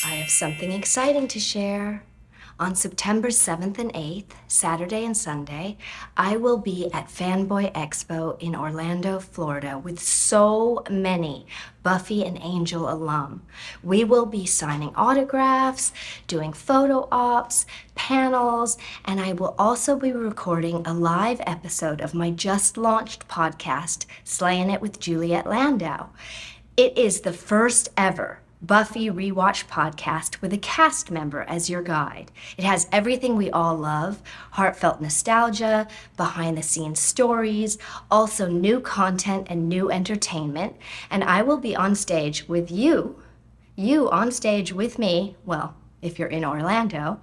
I have something exciting to share. On September 7th and 8th, Saturday and Sunday, I will be at Fanboy Expo in Orlando, Florida, with so many Buffy and Angel alum. We will be signing autographs, doing photo ops, panels, and I will also be recording a live episode of my just launched podcast, Slaying It with Juliet Landau. It is the first ever Buffy rewatch podcast with a cast member as your guide. It has everything we all love, heartfelt nostalgia, behind the scenes stories, also new content and new entertainment, and I will be on stage with you on stage with me, well, if you're in Orlando,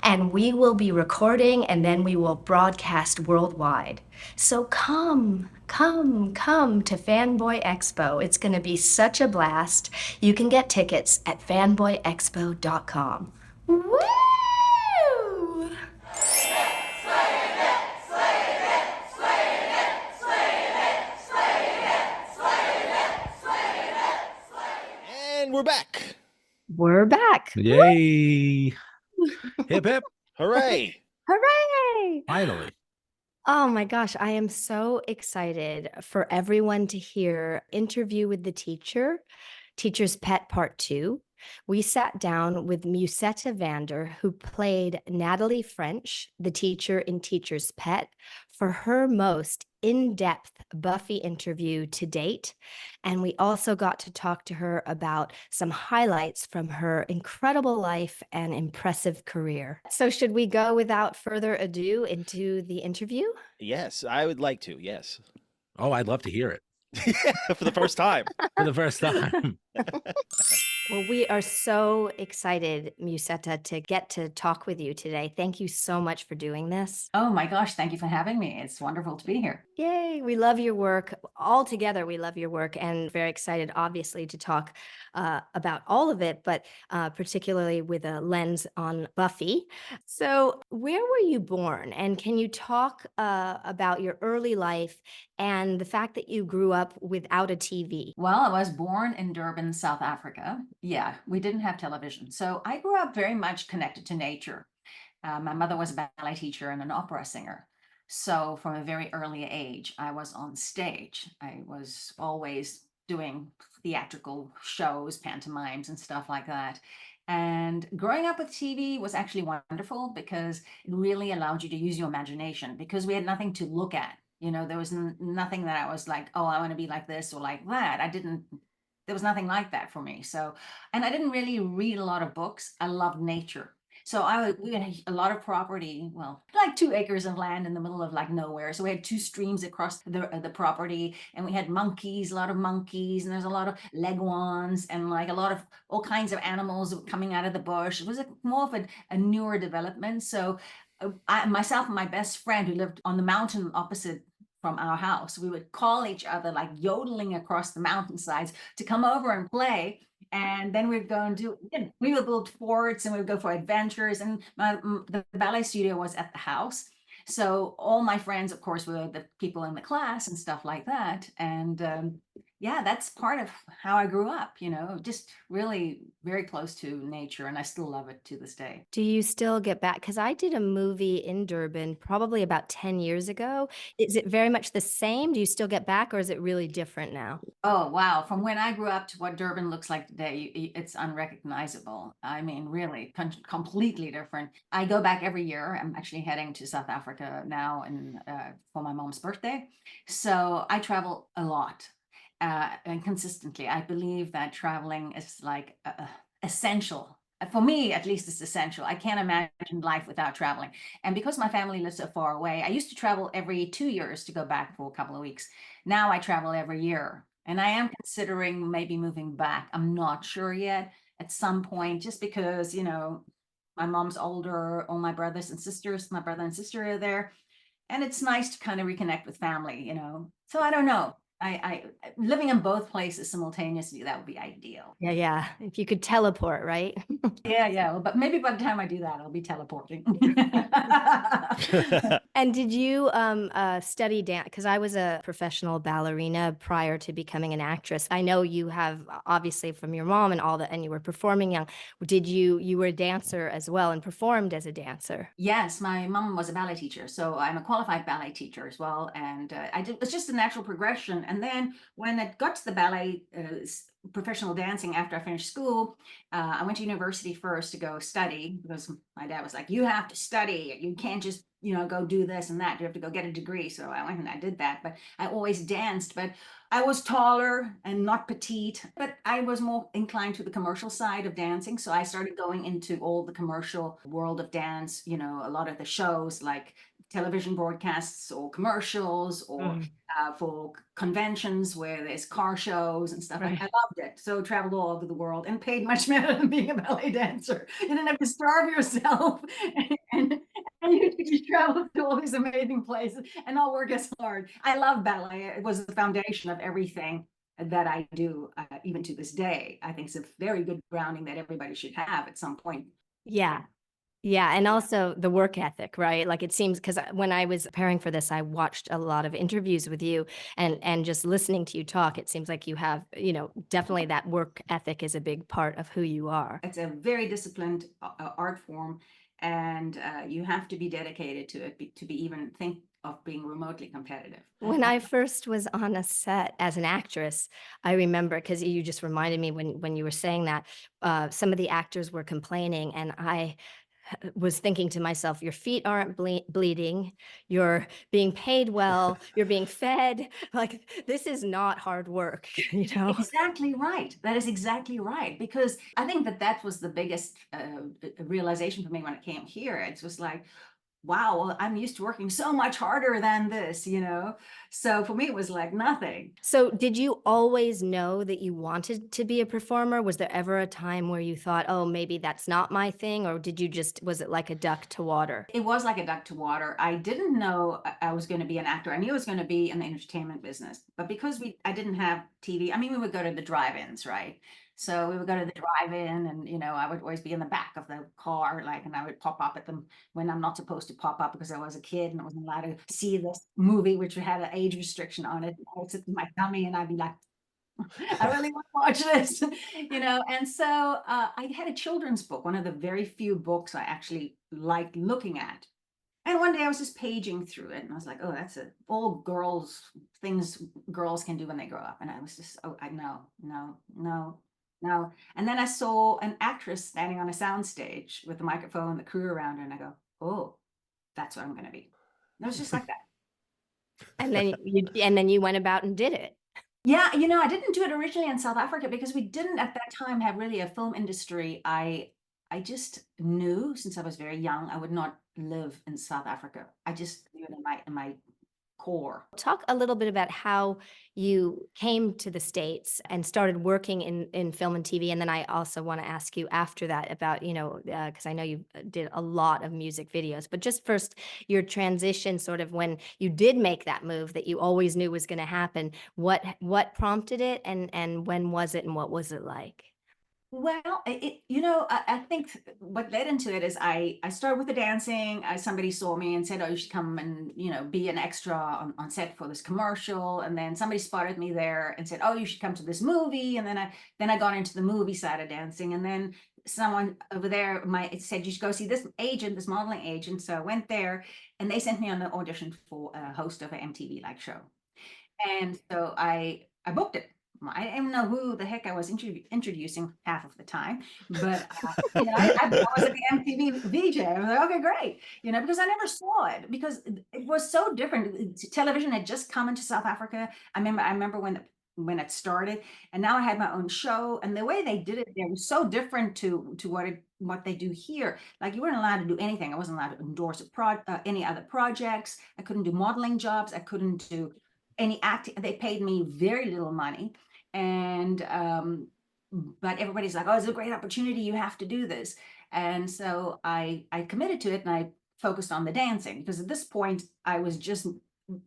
and we will be recording and then we will broadcast worldwide. So come to Fanboy Expo. It's going to be such a blast. You can get tickets at fanboyexpo.com. Woo! And we're back. We're back. Yay. Hip, hip. Hooray. Hooray! Finally. Oh my gosh, I am so excited for everyone to hear Interview with the Teacher, Teacher's Pet Part 2. We sat down with Musetta Vander, who played Natalie French, the teacher in Teacher's Pet, for her most in-depth Buffy interview to date. And we also got to talk to her about some highlights from her incredible life and impressive career. So should we go without further ado into the interview? Yes, I would like to. Yes. Oh, I'd love to hear it For the first time. for the first time. Well, we are so excited, Musetta, to get to talk with you today. Thank you so much for doing this. Oh my gosh, thank you for having me. It's wonderful to be here. Yay, we love your work. All together, we love your work and very excited, obviously, to talk about all of it, but particularly with a lens on Buffy. So where were you born? And can you talk about your early life and the fact that you grew up without a TV? Well, I was born in Durban, South Africa. Yeah, we didn't have television. So I grew up very much connected to nature. My mother was a ballet teacher and an opera singer. So from a very early age, I was on stage. I was always doing theatrical shows, pantomimes, and stuff like that. And growing up with TV was actually wonderful because it really allowed you to use your imagination because we had nothing to look at. You know, there was nothing that I was like, oh, I want to be like this or like that. There was nothing like that for me. So, and I didn't really read a lot of books. I loved nature. So we had a lot of property, well, like 2 acres of land in the middle of like nowhere. So we had 2 streams across the property, and we had monkeys, a lot of monkeys, and there's a lot of leguans and like a lot of all kinds of animals coming out of the bush. It was more of a newer development. So myself and my best friend who lived on the mountain opposite from our house, we would call each other like yodeling across the mountainsides to come over and play. And then we'd go and we would build forts and we would go for adventures. And the ballet studio was at the house. So all my friends, of course, were the people in the class and stuff like that. And yeah, that's part of how I grew up, you know, just really very close to nature. And I still love it to this day. Do you still get back? Because I did a movie in Durban probably about 10 years ago. Is it very much the same? Do you still get back, or is it really different now? Oh, wow. From when I grew up to what Durban looks like today, it's unrecognizable. I mean, really completely different. I go back every year. I'm actually heading to South Africa now and for my mom's birthday. So I travel a lot. And consistently, I believe that traveling is like essential. For me, at least, it's essential. I can't imagine life without traveling. And because my family lives so far away, I used to travel every 2 years to go back for a couple of weeks. Now I travel every year. And I am considering maybe moving back. I'm not sure yet at some point, just because, you know, my mom's older, all my brother and sister are there. And it's nice to kind of reconnect with family, you know. So I don't know. I living in both places simultaneously, that would be ideal. Yeah, yeah. If you could teleport, right? Yeah. Well, but maybe by the time I do that, I'll be teleporting. And did you study dance? Because I was a professional ballerina prior to becoming an actress. I know you have obviously from your mom and all that, and you were performing young. Did you were a dancer as well and performed as a dancer? Yes, my mom was a ballet teacher, so I'm a qualified ballet teacher as well. And it's just a natural progression. And then when it got to the ballet professional dancing after I finished school, I went to university first to go study because my dad was like, "You have to study. You can't just go do this and that. You have to go get a degree." So I went and I did that. But I always danced, but I was taller and not petite, but I was more inclined to the commercial side of dancing. So I started going into all the commercial world of dance, a lot of the shows like television broadcasts or commercials or for conventions where there's car shows and stuff. Right. I loved it. So traveled all over the world and paid much better than being a ballet dancer. You didn't have to starve yourself and you just travel to all these amazing places and not work as hard. I love ballet. It was the foundation of everything that I do, even to this day. I think it's a very good grounding that everybody should have at some point. Yeah. Yeah, and also the work ethic, right? Like it seems because when I was preparing for this, I watched a lot of interviews with you and just listening to you talk, it seems like you have, definitely that work ethic is a big part of who you are. It's a very disciplined art form, and you have to be dedicated to it to be even think of being remotely competitive. When I first was on a set as an actress, I remember because you just reminded me when you were saying that some of the actors were complaining, and I was thinking to myself, your feet aren't bleeding, you're being paid well, you're being fed. Like this is not hard work, Exactly right. That is exactly right. Because I think that was the biggest realization for me when it came here. It was like, wow, well, I'm used to working so much harder than this. So for me, it was like nothing. So did you always know that you wanted to be a performer? Was there ever a time where you thought, oh, maybe that's not my thing? Or was it like a duck to water? It was like a duck to water. I didn't know I was going to be an actor. I knew I was going to be in the entertainment business, but because I didn't have TV, I mean, we would go to the drive-ins, right? So we would go to the drive-in and, I would always be in the back of the car, and I would pop up at them when I'm not supposed to pop up because I was a kid and I wasn't allowed to see this movie, which had an age restriction on it. I would sit in my tummy and I'd be like, I really want to watch this, And so I had a children's book, one of the very few books I actually liked looking at. And one day I was just paging through it and I was like, oh, that's all things girls can do when they grow up. And I was just, no. And then I saw an actress standing on a soundstage with the microphone, the crew around her, and I go, oh, that's what I'm going to be. And it was just like that. And then you went about and did it. Yeah, I didn't do it originally in South Africa because we didn't at that time have really a film industry. I just knew since I was very young I would not live in South Africa. I just knew it in my core. Talk a little bit about how you came to the States and started working in film and TV. And then I also want to ask you after that about, because I know you did a lot of music videos, but just first your transition sort of when you did make that move that you always knew was going to happen, what prompted it and when was it and what was it like? Well, I think what led into it is I started with the dancing. Somebody saw me and said, oh, you should come and, be an extra on set for this commercial. And then somebody spotted me there and said, oh, you should come to this movie. And then I got into the movie side of dancing. And then someone over there said, you should go see this modeling agent. So I went there and they sent me on the audition for a host of an MTV like show. And so I booked it. I didn't know who the heck I was introducing half of the time, but I was at the MTV VJ. I was like, okay, great, because I never saw it because it was so different. Television had just come into South Africa. I remember when it started, and now I had my own show, and the way they did it there was so different to what they do here. Like you weren't allowed to do anything. I wasn't allowed to endorse any other projects. I couldn't do modeling jobs. I couldn't do any acting. They paid me very little money. And but everybody's like, oh, it's a great opportunity, you have to do this. And so I committed to it and I focused on the dancing because at this point I was just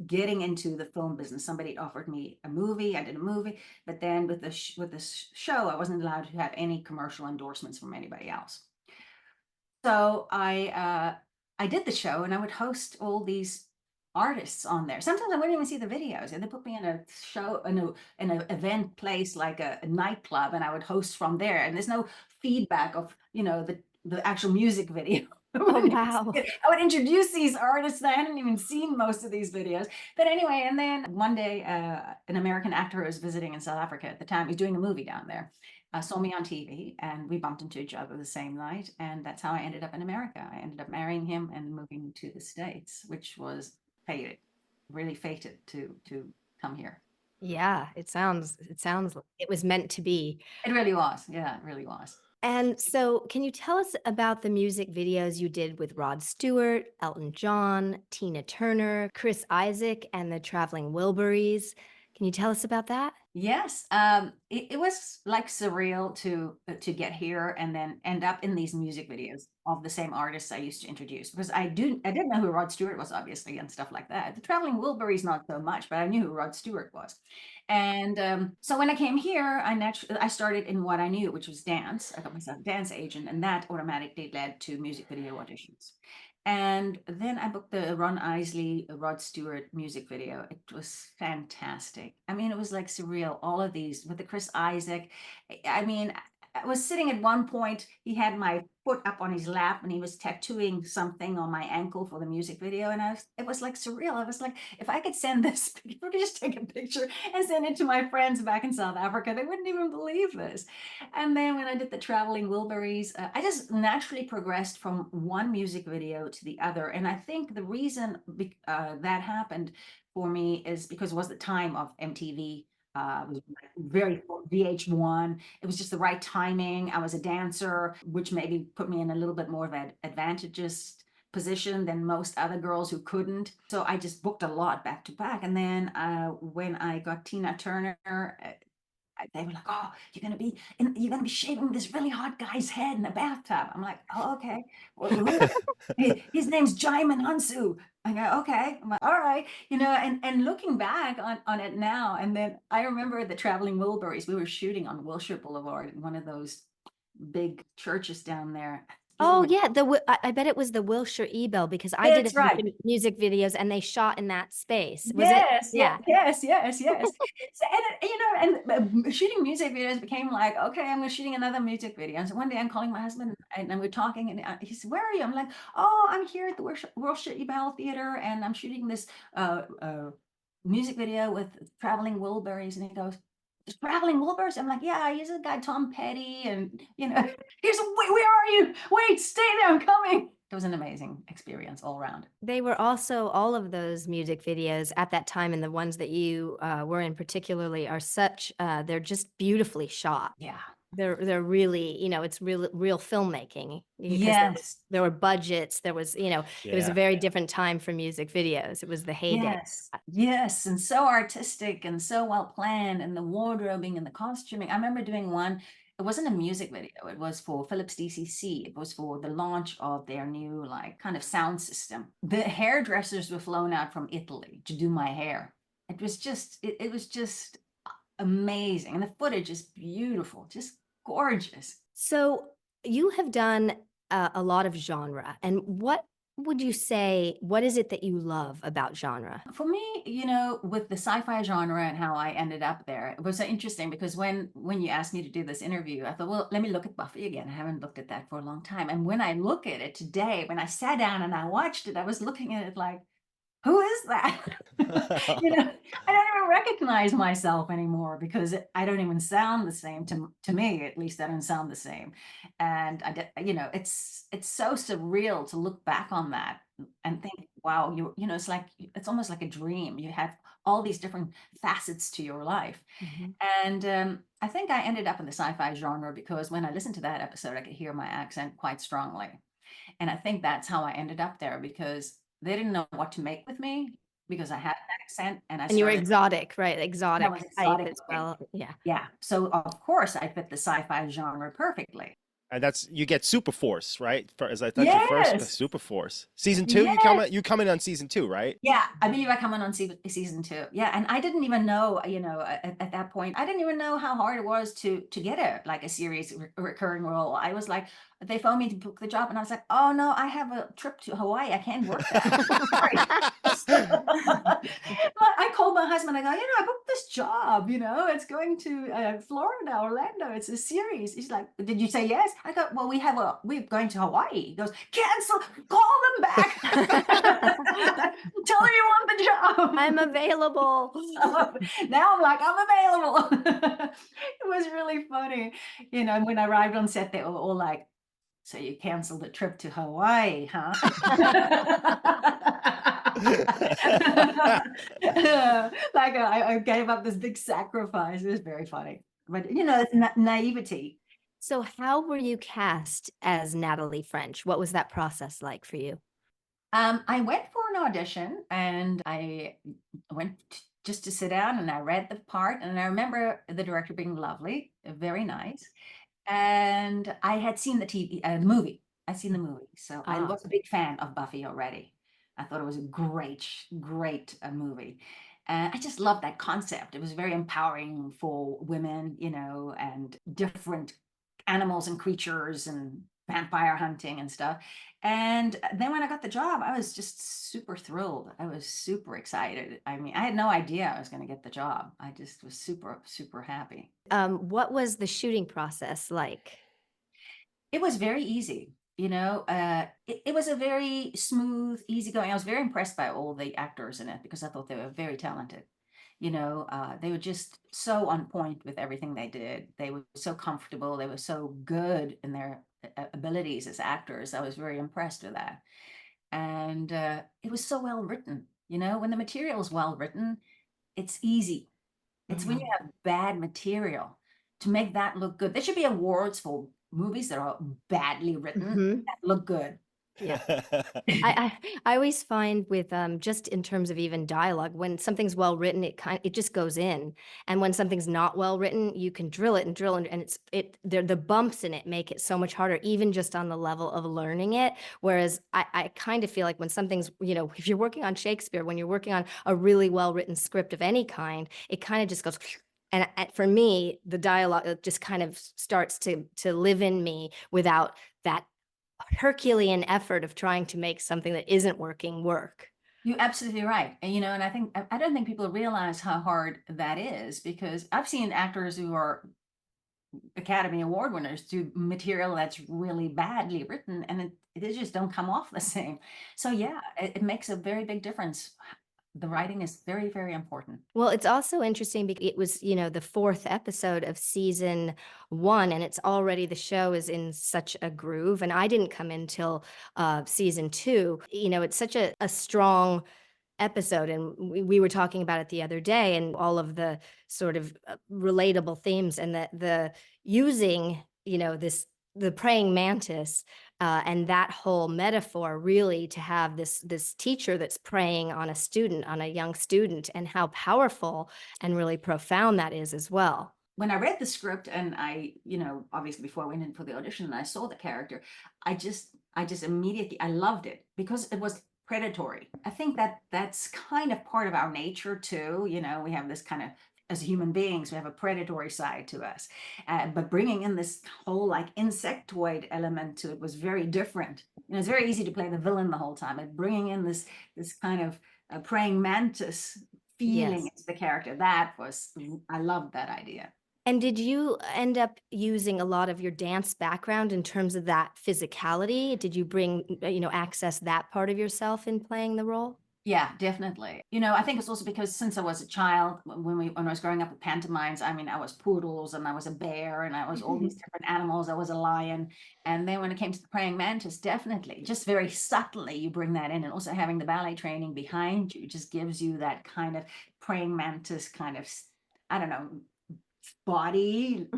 getting into the film business. Somebody offered me a movie. I did a movie, but then with this show, I wasn't allowed to have any commercial endorsements from anybody else. So I did the show, and I would host all these artists on there. Sometimes I wouldn't even see the videos, and they put me in a show, in an event place like a nightclub, and I would host from there. And there's no feedback of the actual music video. Oh, wow. I would introduce these artists that I hadn't even seen most of these videos. But anyway, and then one day, an American actor who was visiting in South Africa at the time, he was doing a movie down there, saw me on TV, and we bumped into each other the same night. And that's how I ended up in America. I ended up marrying him and moving to the States, which was fated, really fated to come here. Yeah, it sounds it was meant to be. It really was. Yeah, it really was. And so, can you tell us about the music videos you did with Rod Stewart, Elton John, Tina Turner, Chris Isaac, and the Traveling Wilburys? Can you tell us about that? Yes, it was like surreal to get here and then end up in these music videos of the same artists I used to introduce, because I didn't know who Rod Stewart was, obviously, and stuff like that. The Traveling Wilburys not so much, but I knew who Rod Stewart was. And so when I came here, I started in what I knew, which was dance. I got myself a dance agent, and that automatically led to music video auditions. And then I booked the Ron Isley, Rod Stewart music video. It was fantastic. I mean, it was like surreal. All of these with the Chris Isaac. I mean, I was sitting at one point, he had my foot up on his lap and he was tattooing something on my ankle for the music video. And it was like surreal. I was like, if I could send this, if I could just take a picture and send it to my friends back in South Africa, they wouldn't even believe this. And then when I did the Traveling Wilburys, I just naturally progressed from one music video to the other. And I think the reason that happened for me is because it was the time of MTV. It was very VH1. It was just the right timing. I was a dancer, which maybe put me in a little bit more of an advantageous position than most other girls who couldn't. So I just booked a lot back to back. And then when I got Tina Turner, they were like, "Oh, you're gonna be shaving this really hot guy's head in a bathtub." I'm like, "Oh, okay." Well, his name's Jaimin Hansu. I go, "Okay." I'm like, "All right," And looking back on it now, and then I remember the Traveling Wilburys. We were shooting on Wilshire Boulevard in one of those big churches down there. Oh, yeah, I bet it was the Wilshire Ebel, because I did a That's bunch right. of music videos and they shot in that space. Was it? Yes, Yeah. yes. So, and shooting music videos became like, okay, I'm shooting another music video. And so one day I'm calling my husband and we're talking, and he said, "Where are you?" I'm like, "Oh, I'm here at the Wilshire Ebel Theater, and I'm shooting this music video with Traveling Wilburys." And he goes, "Traveling Wilburys?" I'm like, "Yeah, he's a guy, Tom Petty, and here's wait, where are you? Wait, stay there, I'm coming." It was an amazing experience all around. They were also, all of those music videos at that time, and the ones that you were in particularly, are they're just beautifully shot. Yeah. They're really, it's real filmmaking, because Yes. there were budgets. There was, it was a Yeah. very different time for music videos. It was the heyday. Yes, and so artistic and so well planned, and the wardrobing and the costuming. I remember doing one. It wasn't a music video. It was for Philips DCC. It was for the launch of their new kind of sound system. The hairdressers were flown out from Italy to do my hair. It was just amazing, and the footage is beautiful, just gorgeous. So you have done a lot of genre, and what would you say, what is it that you love about genre? For me, with the sci-fi genre and how I ended up there, it was so interesting, because when you asked me to do this interview, I thought, well, let me look at Buffy again. I haven't looked at that for a long time. And when I look at it today, when I sat down and I watched it, I was looking at it like, who is that? I don't even recognize myself anymore, because I don't even sound the same to me. At least I don't sound the same. And it's so surreal to look back on that and think, wow, it's almost like a dream. You have all these different facets to your life. Mhm. And I think I ended up in the sci-fi genre because when I listened to that episode, I could hear my accent quite strongly. And I think that's how I ended up there, because they didn't know what to make with me, because I had an accent and you were started. exotic, right? I Exotic was type exotic as well. Yeah. Yeah. So of course I fit the sci-fi genre perfectly. And that's you get Super Force, right? As I thought your first Yes. Super Force. Season 2, Yes. you come in on season 2, right? Yeah, I believe I come in on season 2. Yeah, and I didn't even know, at that point, I didn't even know how hard it was to get a series recurring role. I was like, they phoned me to book the job, and I was like, oh no, I have a trip to Hawaii. I can't work that. Sorry. But I called my husband. I go, I booked this job. It's going to Florida, Orlando. It's a series. He's like, did you say yes? I go, well, we're going to Hawaii. He goes, cancel, call them back. Tell them you want the job. I'm available. Now I'm like, I'm available. It was really funny. When I arrived on set, they were all like, so you canceled the trip to Hawaii, huh? Like I gave up this big sacrifice. It was very funny. But, it's naivety. So how were you cast as Natalie French? What was that process like for you? I went for an audition, and I went just to sit down, and I read the part, and I remember the director being lovely, very nice. And I had seen the movie. I'd seen the movie, so I was a big fan of Buffy already. I thought it was a great, great movie. And I just loved that concept. It was very empowering for women, and different animals and creatures and vampire hunting and stuff. And then when I got the job, I was just super thrilled. I was super excited. I mean, I had no idea I was going to get the job. I just was super, super happy. What was the shooting process like? It was very easy. It was a very smooth, easygoing. I was very impressed by all the actors in it because I thought they were very talented. They were just so on point with everything they did. They were so comfortable. They were so good in their abilities as actors. I was very impressed with that. And it was so well written. When the material is well written, it's easy. It's when you have bad material to make that look good. There should be awards for movies that are badly written that look good. Yeah. I always find with just in terms of even dialogue, when something's well written, it just goes in. And when something's not well written, you can drill it and drill and the bumps in it make it so much harder, even just on the level of learning it. Whereas I kind of feel like when something's, if you're working on Shakespeare, when you're working on a really well written script of any kind, it kind of just goes. And for me, the dialogue just kind of starts to live in me without that Herculean effort of trying to make something that isn't working work. You're absolutely right. And, and I don't think people realize how hard that is, because I've seen actors who are Academy Award winners do material that's really badly written, and it just don't come off the same. So yeah, it makes a very big difference. The writing is very, very important. Well, it's also interesting because it was, the 4th episode of season 1, and the show is in such a groove. And I didn't come in till season 2. It's such a strong episode, and we were talking about it the other day, and all of the sort of relatable themes, and the using, the praying mantis. And that whole metaphor, really, to have this teacher that's preying on a young student, and how powerful and really profound that is as well. When I read the script, and I, obviously before I went in for the audition and I saw the character, I just immediately, I loved it because it was predatory. I think that's kind of part of our nature too. We have this kind of, as human beings, we have a predatory side to us. But bringing in this whole insectoid element to it was very different. It's very easy to play the villain the whole time, but bringing in this kind of praying mantis feeling into the character, I loved that idea. And did you end up using a lot of your dance background in terms of that physicality? Did you bring, access that part of yourself in playing the role? Yeah, definitely. I think it's also because since I was a child, when I was growing up with pantomimes, I mean, I was poodles and I was a bear and I was all these different animals. I was a lion. And then when it came to the praying mantis, definitely, just very subtly, you bring that in. And also having the ballet training behind you just gives you that kind of praying mantis kind of, I don't know, body,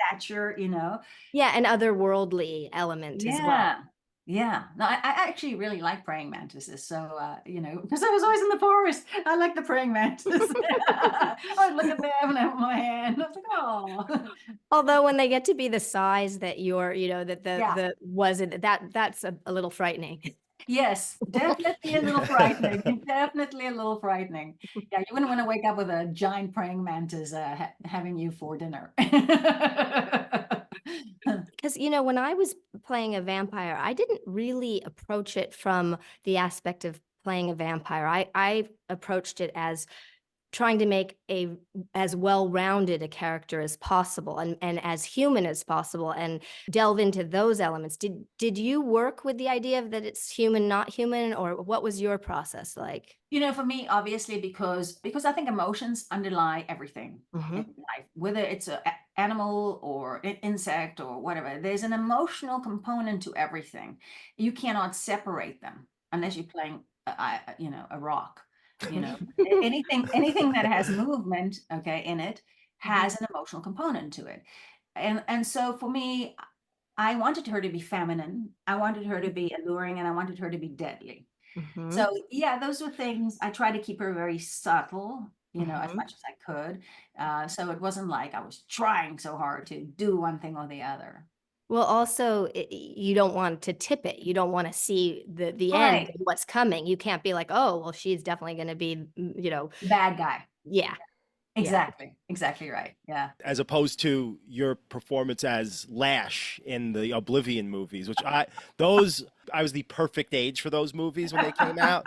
stature, Yeah, an otherworldly element as well. Yeah, no, I actually really like praying mantises. So, because I was always in the forest, I like the praying mantis. I would look at them and have my hand. I was like, oh, Although when they get to be the size that you're, that yeah, the wasn't that's a little frightening. yes, definitely a little frightening. Definitely a little frightening. Yeah, you wouldn't want to wake up with a giant praying mantis having you for dinner. Because, when I was playing a vampire, I didn't really approach it from the aspect of playing a vampire. I approached it as trying to make as well-rounded a character as possible and as human as possible and delve into those elements. Did you work with the idea of that it's human, not human, or what was your process like? For me, obviously, because I think emotions underlie everything in life, whether it's an animal or an insect or whatever. There's an emotional component to everything. You cannot separate them unless you're playing, a rock. Anything that has movement, okay, in it has an emotional component to it. And so for me, I wanted her to be feminine, I wanted her to be alluring, and I wanted her to be deadly. So yeah, those were things I tried to keep her very subtle, as much as I could. So it wasn't like I was trying so hard to do one thing or the other. Well, also, you don't want to tip it. You don't want to see the end Right. and what's coming. You can't be like, oh, well, she's definitely going to be, Bad guy. yeah. Exactly. Exactly right. Yeah. As opposed to your performance as Lash in the Oblivion movies, which I was the perfect age for those movies when they came out.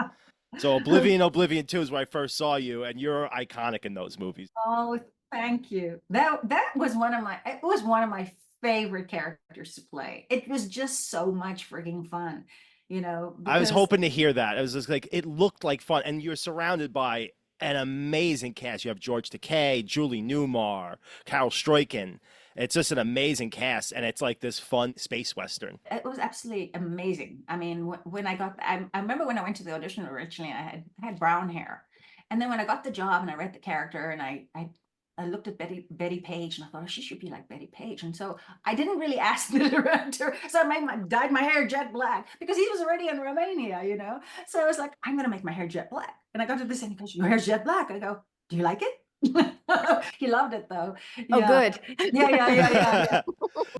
So Oblivion 2 is where I first saw you, and you're iconic in those movies. Oh, thank you. That was one of my favorite characters to play. It was just so much freaking fun, I was because hoping to hear that. It was just like it looked like fun, and you're surrounded by an amazing cast. You have George Takei, Julie Newmar, Carol Stroiken. It's just an amazing cast, and it's like this fun space western. it was absolutely amazing. I mean, when I remember when I went to the audition originally, I had brown hair, and then when I got the job and I read the character and I looked at Betty Page and I thought, oh, she should be like Betty Page. And so I didn't really ask the director. So I dyed my hair jet black because he was already in Romania, So I was like, I'm going to make my hair jet black. And I got to this and he goes, your hair's jet black. I go, do you like it? He loved it though. Oh, Yeah. good. Yeah.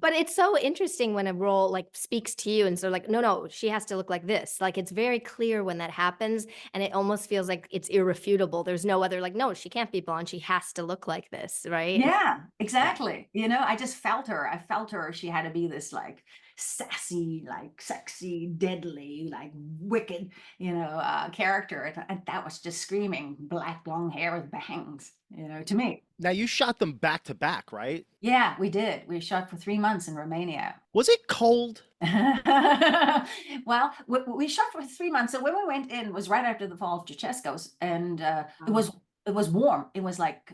But it's so interesting when a role like speaks to you and so like, no, she has to look like this. Like it's very clear when that happens and it almost feels like it's irrefutable. There's no other like, no, she can't be blonde. She has to look like this, right? Yeah, exactly. I just felt her. I felt her. She had to be this like sassy, like sexy, deadly, like wicked, character. And that was just screaming black long hair with bangs, to me. Now you shot them back to back, right? Yeah, we did. We shot for 3 months in Romania. Was it cold? Well, we shot for 3 months. So when we went in, it was right after the fall of Ceausescu's, and it was warm. It was like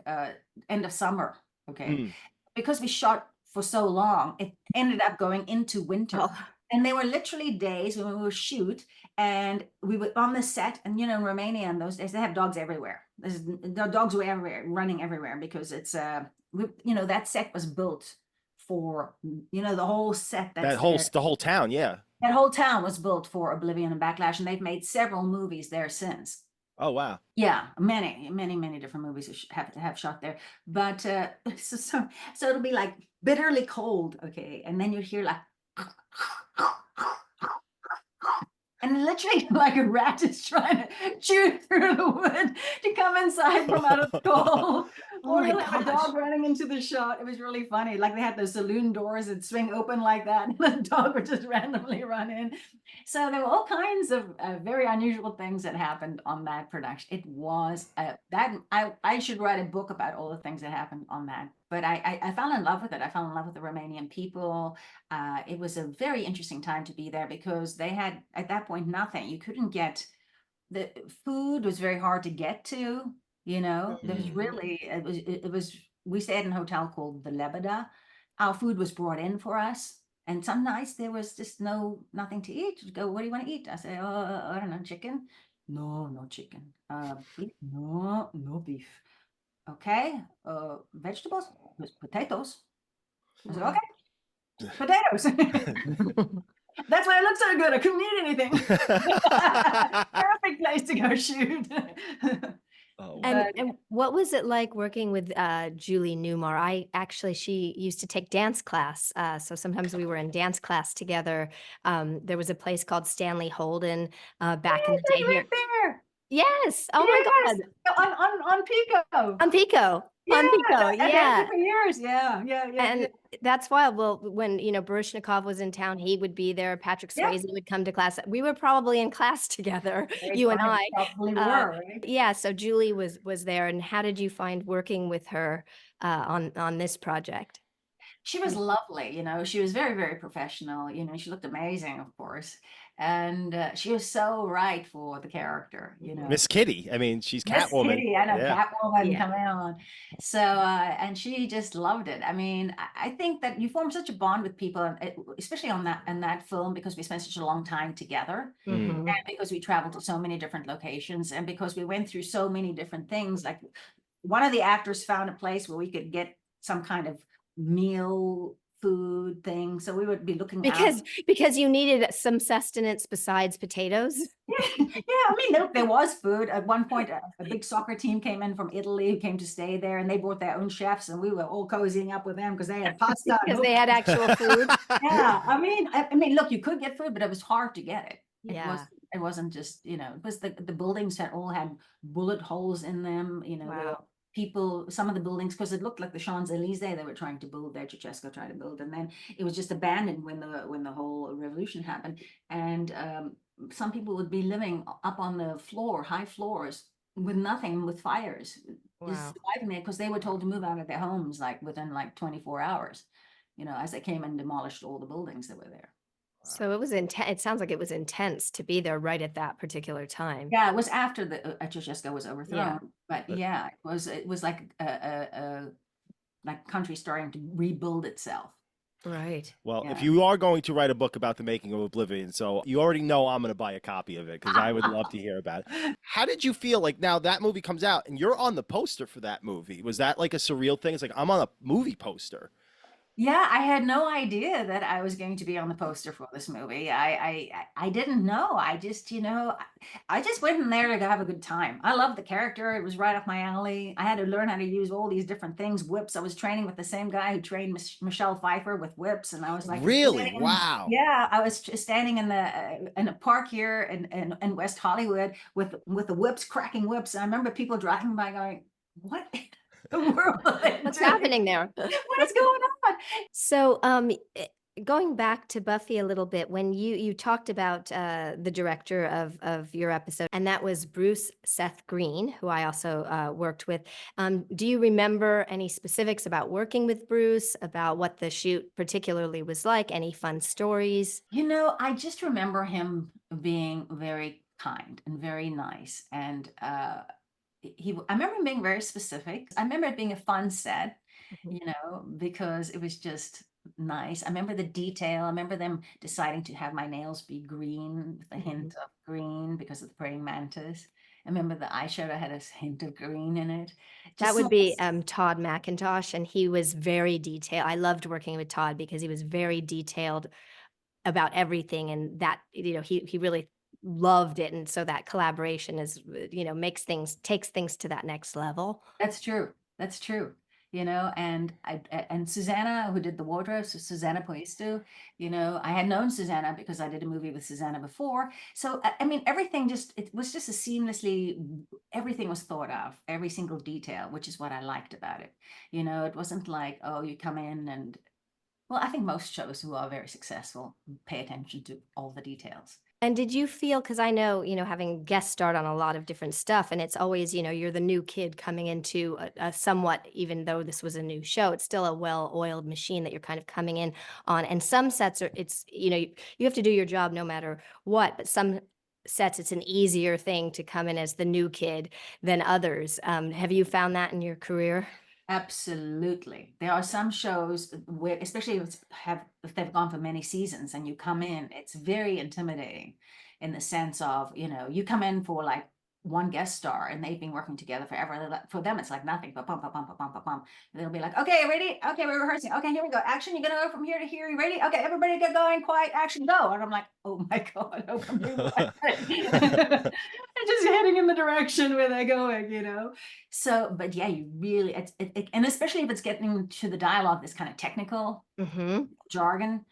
end of summer. Okay, because we shot for so long, it ended up going into winter. Oh. And there were literally days when we would shoot and we were on the set, and in Romania in those days, they have dogs everywhere. The dogs were everywhere, running everywhere because it's that set was built for, the whole set. The whole town, yeah. That whole town was built for Oblivion and Backlash, and they've made several movies there since. Oh, wow. Yeah, many different movies have shot there. But so it'll be like bitterly cold, okay, and then you hear like, and literally like a rat is trying to chew through the wood to come inside from out of the cold. Or you'll have a dog running into the shot. It was really funny. Like they had those saloon doors that swing open like that, and the dog would just randomly run in. So there were all kinds of very unusual things that happened on that production. It was I should write a book about all the things that happened on that. But I fell in love with it. I fell in love with the Romanian people. It was a very interesting time to be there because they had at that point nothing. You couldn't get the food was very hard to get to. There was really it was we stayed in a hotel called the Lebeda. Our food was brought in for us, and some nights there was just nothing to eat. You go, what do you want to eat? I say, I don't know, chicken. No chicken. Beef? No beef. Okay. Vegetables? Potatoes. I said, okay. Potatoes. That's why I look so good. I couldn't eat anything. Perfect place to go shoot. Oh, And, But- and what was it like working with Julie Newmar? She used to take dance class. So sometimes we were in dance class together. There was a place called Stanley Holden back in the day That's here. right there. Yes. Oh my Yes. God. On Pico. On Pico. On Pico. I've had Yeah. it for years. Yeah. And that's why, well, when, Baryshnikov was in town, he would be there. Patrick Yeah. Swayze would come to class. We were probably in class together, Very you and funny. I. Probably Uh, were, right? Yeah, so Julie was there. And how did you find working with her on this project? She was lovely, she was very, very professional, she looked amazing, of course. And she was so right for the character, Miss Kitty. I mean, she's Miss Catwoman. Kitty, I know, Yeah. Catwoman Yeah. coming on. So, and she just loved it. I mean, I think that you form such a bond with people, and especially in that film, because we spent such a long time together, Mhm. and because we traveled to so many different locations, and because we went through so many different things. Like one of the actors found a place where we could get some kind of meal food thing, so we would be looking out. Because you needed some sustenance besides potatoes. Yeah, I mean, there was food. At one point, a big soccer team came in from Italy who came to stay there, and they brought their own chefs, and we were all cozying up with them because they had pasta. Because they had actual food. Yeah, I mean, look, you could get food, but it was hard to get it. Yeah. It wasn't just, it was the buildings had all had bullet holes in them, there were Wow. people, some of the buildings, because it looked like the Champs-Élysées they were trying to build there, Ceausescu tried to build, and then it was just abandoned when the whole revolution happened. And some people would be living up on the floor, high floors, with nothing, with fires, just Wow. surviving there because they were told to move out of their homes like within like 24 hours, as they came and demolished all the buildings that were there. So it was intense. It sounds like it was intense to be there right at that particular time. Yeah, it was after the Ceausescu was overthrown, but yeah, it was like like country starting to rebuild itself. Right. Well, Yeah. if you are going to write a book about the making of Oblivion, so you already know I'm going to buy a copy of it because I would love to hear about it. How did you feel like now that movie comes out and you're on the poster for that movie? Was that like a surreal thing? It's like I'm on a movie poster. Yeah, I had no idea that I was going to be on the poster for this movie. I didn't know. I just, I just went in there to have a good time. I loved the character. It was right up my alley. I had to learn how to use all these different things, whips. I was training with the same guy who trained Michelle Pfeiffer with whips, and I was like, Really? Wow. Yeah, I was standing in a park here in West Hollywood with the whips, cracking whips. And I remember people driving by going, "What in the world are they What's doing? happening there? What is going on?" So, going back to Buffy a little bit, when you talked about the director of your episode, and that was Bruce Seth Green, who I also worked with. Do you remember any specifics about working with Bruce, about what the shoot particularly was like? Any fun stories? I just remember him being very kind and very nice, and I remember him being very specific. I remember it being a fun set, because it was just nice. I remember the detail. I remember them deciding to have my nails be green with a hint of green because of the praying mantis. I remember the eyeshadow had a hint of green in it. That Just would some- be Todd McIntosh, and he was very detailed. I loved working with Todd because he was very detailed about everything, and that he really loved it, and so that collaboration is takes things to that next level. That's true. That's true. And Susanna, who did the wardrobe, so Susanna Poisto, I had known Susanna because I did a movie with Susanna before. So, I mean, it was just everything was thought of, every single detail, which is what I liked about it. It wasn't like, oh, you come in and, well, I think most shows who are very successful pay attention to all the details. And did you feel, because I know, having guest starred on a lot of different stuff, and it's always, you're the new kid coming into a somewhat, even though this was a new show, it's still a well-oiled machine that you're kind of coming in on. And some sets you have to do your job no matter what, but some sets, it's an easier thing to come in as the new kid than others. Have you found that in your career? Absolutely. There are some shows where, especially if they've gone for many seasons and you come in, it's very intimidating in the sense of, you come in for like one guest star, and they've been working together forever. For them, it's like nothing, but pump, pump, pump, pump, pump, pump. They'll be like, okay, ready? Okay, we're rehearsing. Okay, here we go. Action. You're gonna go from here to here. You ready? Okay, everybody get going. Quiet. Action. Go. And I'm like, oh my god, I hope I'm doing the right thing. I'm just heading in the direction where they're going, you know. So, but yeah, you really, and especially if it's getting to the dialogue, this kind of technical jargon.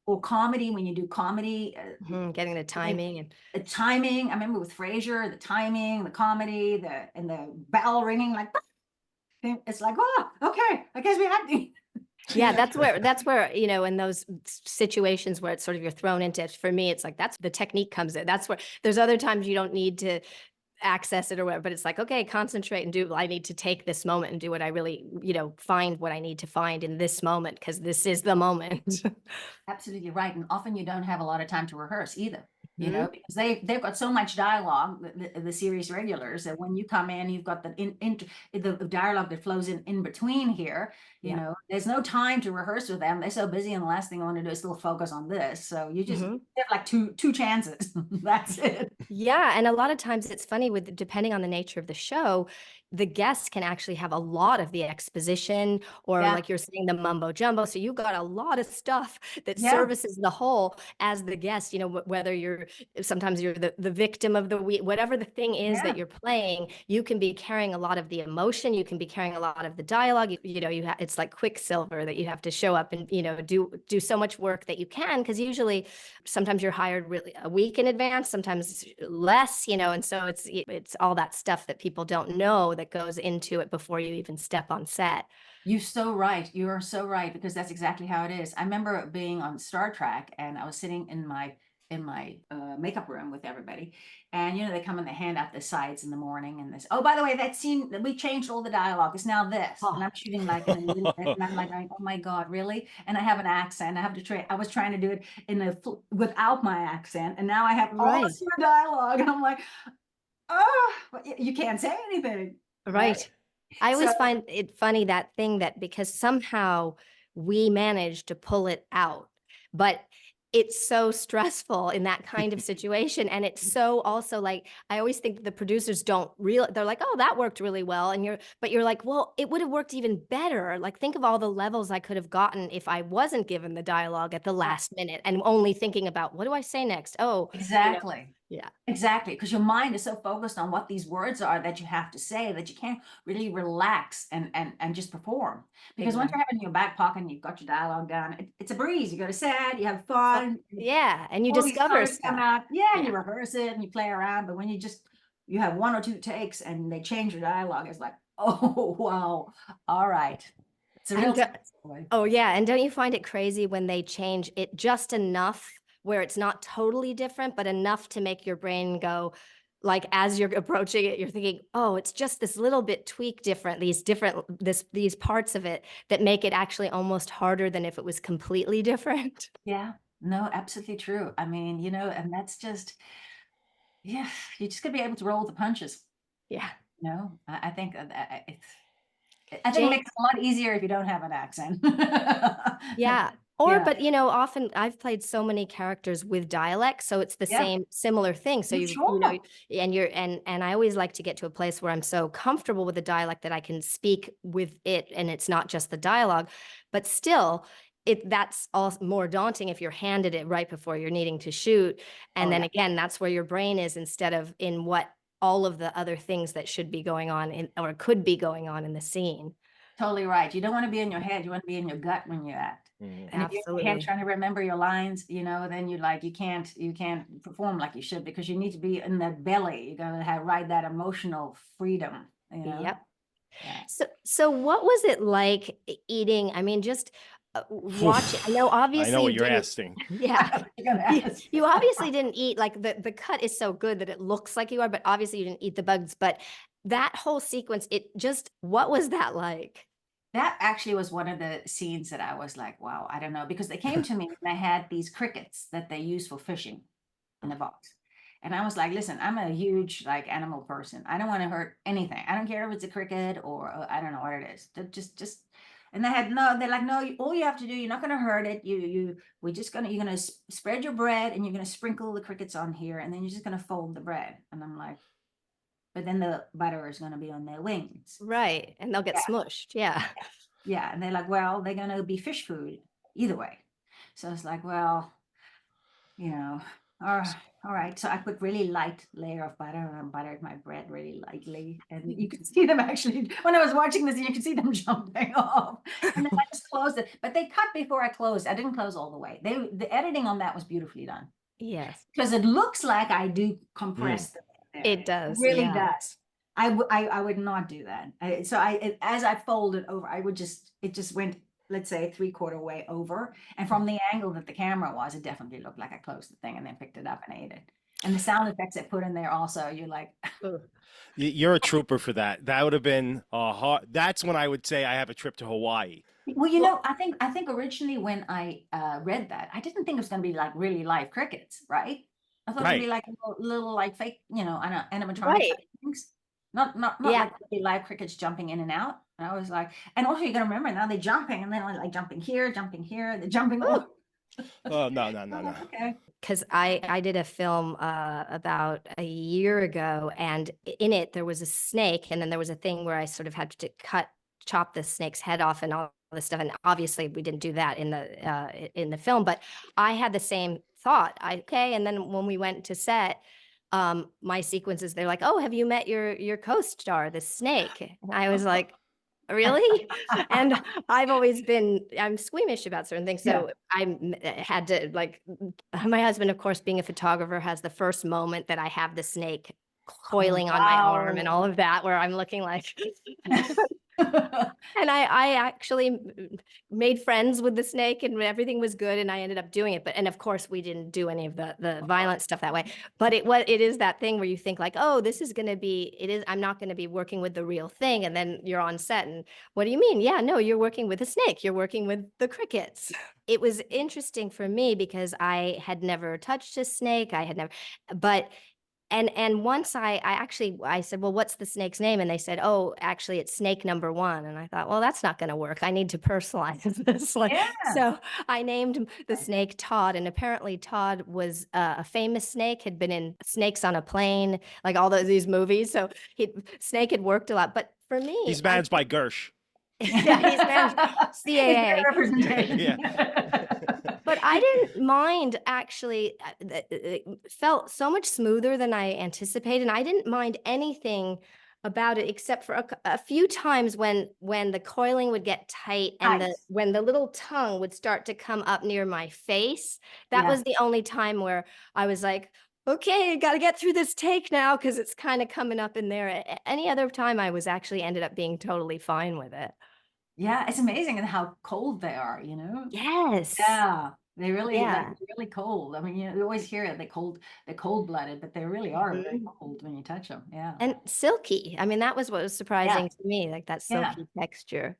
Or comedy, when you do comedy, Getting the timing and the timing. I remember with Frasier, the timing, the comedy, and the bell ringing, like it's like, oh, okay, I guess we have to. yeah, that's where, you know, in those situations where it's sort of you're thrown into, for me, it's like that's the technique comes in. That's where there's other times you don't need to access it or whatever, but it's like, okay, concentrate and do, I need to take this moment and do what I really, you know, find what I need to find in this moment, because this is the moment. Absolutely right. And often you don't have a lot of time to rehearse either, you know, because they've got so much dialogue, the series regulars, that when you come in, you've got the dialogue that flows in between here, you know, there's no time to rehearse with them. They're so busy, and the last thing I want to do is still focus on this. So you just have like two chances. That's it. Yeah. And a lot of times it's funny with, depending on the nature of the show, the guests can actually have a lot of the exposition, or like you're saying, the mumbo jumbo. So you've got a lot of stuff that services the whole as the guest, you know, whether you're, sometimes you're the victim of the week, whatever the thing is that you're playing, you can be carrying a lot of the emotion. You can be carrying a lot of the dialogue. You know, it's like Quicksilver that you have to show up and, you know, do so much work that you can, because usually sometimes you're hired really a week in advance, sometimes less, you know, and so it's all that stuff that people don't know that goes into it before you even step on set. You're so right. You are so right, because that's exactly how it is. I remember being on Star Trek, and I was sitting in my makeup room with everybody, and you know, they come and they hand out the sides in the morning, and this, oh, by the way, that scene, we changed all the dialogue, it's now this. And I'm shooting like in a little bit, and I'm like, oh my god, really? And I have an accent, I have to try. I was trying to do it without my accent, and now I have all this dialogue, and I'm like, oh, you can't say anything. Right. I always find it funny, that thing, that because somehow we managed to pull it out, but it's so stressful in that kind of situation. And it's so also like, I always think the producers don't realize, they're like, oh, that worked really well. And you're like, well, it would have worked even better. Like, think of all the levels I could have gotten if I wasn't given the dialogue at the last minute and only thinking about, what do I say next? Oh, exactly. You know, yeah, exactly. Because your mind is so focused on what these words are that you have to say, that you can't really relax and just perform. Because once you're having your back pocket and you've got your dialogue down, it's a breeze. You go to set, you have fun. Yeah. And you all discover these stuff. come out. Yeah, you rehearse it and you play around. But when you have one or two takes and they change your dialogue, it's like, oh, wow. All right. It's a real oh, yeah. And don't you find it crazy when they change it just enough where it's not totally different, but enough to make your brain go, like, as you're approaching it, you're thinking, oh, it's just this little bit tweak different, these parts of it that make it actually almost harder than if it was completely different. Yeah, no, absolutely true. I mean, you know, and that's just, yeah, you just gotta be able to roll with the punches. Yeah. You know, I think I think it makes it a lot easier if you don't have an accent. Yeah. Or, but you know, often I've played so many characters with dialect, so it's the similar thing. So you know, and I always like to get to a place where I'm so comfortable with the dialect that I can speak with it, and it's not just the dialogue, but still, that's all more daunting if you're handed it right before you're needing to shoot, and then again, that's where your brain is, instead of in what all of the other things that should be going on or could be going on in the scene. Totally right. You don't want to be in your head. You want to be in your gut when you act. And if you're in your head trying to remember your lines, you know, then you can't perform like you should, because you need to be in that belly. You're going to ride that emotional freedom, you know? Yep. Yeah. So what was it like eating? I mean, just watching. I know obviously I know what you're asking. Yeah. You obviously didn't eat, like the cut is so good that it looks like you are, but obviously you didn't eat the bugs. But that whole sequence, what was that like? That actually was one of the scenes that I was like, wow, I don't know, because they came to me and they had these crickets that they use for fishing in the box. And I was like, listen, I'm a huge like animal person. I don't want to hurt anything. I don't care if it's a cricket or I don't know what it is. Just and they're like, no, all you have to do, you're not going to hurt it. You're going to spread your bread and you're going to sprinkle the crickets on here, and then you're just going to fold the bread. And I'm like, but then the butter is going to be on their wings. Right. And they'll get Yeah. smushed. Yeah. Yeah. And they're like, well, they're going to be fish food either way. So it's like, well, you know, all right. So I put really light layer of butter and I buttered my bread really lightly. And you could see them actually, when I was watching this, you could see them jumping off. And then I just closed it. But they cut before I closed. I didn't close all the way. The editing on that was beautifully done. Yes. Because it looks like I do compress the thing there. It does. It really yeah. does. I would not do that. As I folded over, it just went, let's say, 3/4 way over. And from the angle that the camera was, it definitely looked like I closed the thing and then picked it up and ate it. And the sound effects I put in there also, you're like, You're a trooper for that. That would have been hard. That's when I would say I have a trip to Hawaii. well, you know, I think originally when I read that, I didn't think it was going to be like really live crickets, right? I thought it'd be like little like fake, animatronic Right. things. Not Yeah. like really live crickets jumping in and out. And I was like, and also you got to remember now they're jumping and then like jumping here, they're jumping all. Oh no. Okay. Because I did a film about a year ago, and in it there was a snake, and then there was a thing where I sort of had to chop the snake's head off and all this stuff. And obviously we didn't do that in the film, but I had the same thought. And then when we went to set, my sequences, they're like, "Oh, have you met your co-star, the snake?" And I was like, really? And I'm squeamish about certain things. So had to my husband, of course, being a photographer, has the first moment that I have the snake coiling on my arm and all of that, where I'm looking like, and I actually made friends with the snake and everything was good and I ended up doing it. And of course we didn't do any of the violent stuff that way, but it is that thing where you think like, oh, this is going to be, I'm not going to be working with the real thing. And then you're on set and what do you mean? Yeah, no, you're working with a snake. You're working with the crickets. It was interesting for me because I had never touched a snake. But and once I said, well, what's the snake's name? And they said, oh, actually it's snake number 1. And I thought, well, that's not going to work. I need to personalize this one. Yeah. So I named the snake Todd. And apparently Todd was a famous snake, had been in Snakes on a Plane, like all these movies. So Snake had worked a lot. But for me, He's managed by Gersh. Yeah, he's managed CAA. Representation. Yeah. But I didn't mind actually. It felt so much smoother than I anticipated. And I didn't mind anything about it except for a few times when the coiling would get tight and when the little tongue would start to come up near my face. That was the only time where I was like, okay, got to get through this take now because it's kind of coming up in there. Any other time I was actually ended up being totally fine with it. Yeah, it's amazing how cold they are, you know? Yes. Yeah, they really really cold. I mean, you always hear it, they're cold-blooded, but they really are very cold when you touch them. Yeah. And silky. I mean, that was what was surprising to me, like that silky texture.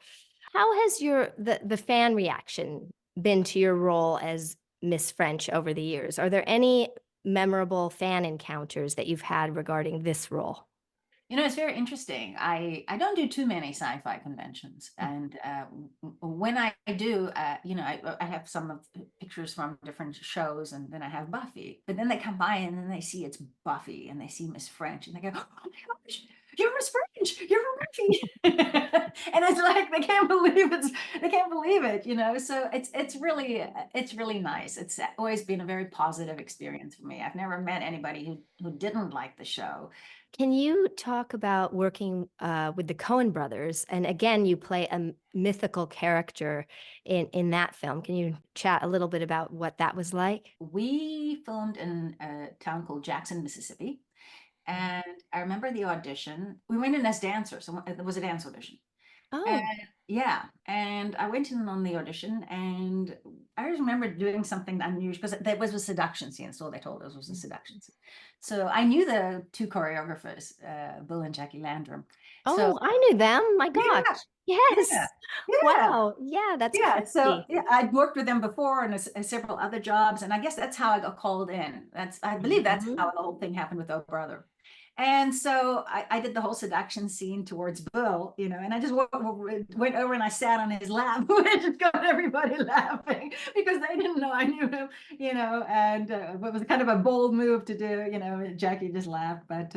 How has the fan reaction been to your role as Miss French over the years? Are there any memorable fan encounters that you've had regarding this role? You know, it's very interesting. I don't do too many sci-fi conventions, and when I do, I have some of the pictures from different shows, and then I have Buffy. But then they come by and then they see it's Buffy, and they see Miss French, and they go, "Oh my gosh, you're Miss French, you're Buffy!" And it's like they can't believe it, you know. So it's really nice. It's always been a very positive experience for me. I've never met anybody who didn't like the show. Can you talk about working with the Coen Brothers? And again, you play a mythical character in that film. Can you chat a little bit about what that was like? We filmed in a town called Jackson, Mississippi. And I remember the audition. We went in as dancers. So it was a dance audition. Oh, And I went in on the audition, and I just remember doing something unusual because there was a seduction scene. So all they told us was a seduction scene. So I knew the 2 choreographers, Bill and Jackie Landrum. oh, I knew them. My gosh. Yes. Yeah. Wow. Yeah, that's So crazy. I'd worked with them before in several other jobs, and I guess that's how I got called in. I believe that's how the whole thing happened with Oh Brother. And so I did the whole seduction scene towards Bill, you know, and I just went over and I sat on his lap, and just got everybody laughing because they didn't know I knew him, you know, and it was kind of a bold move to do, you know. Jackie just laughed, but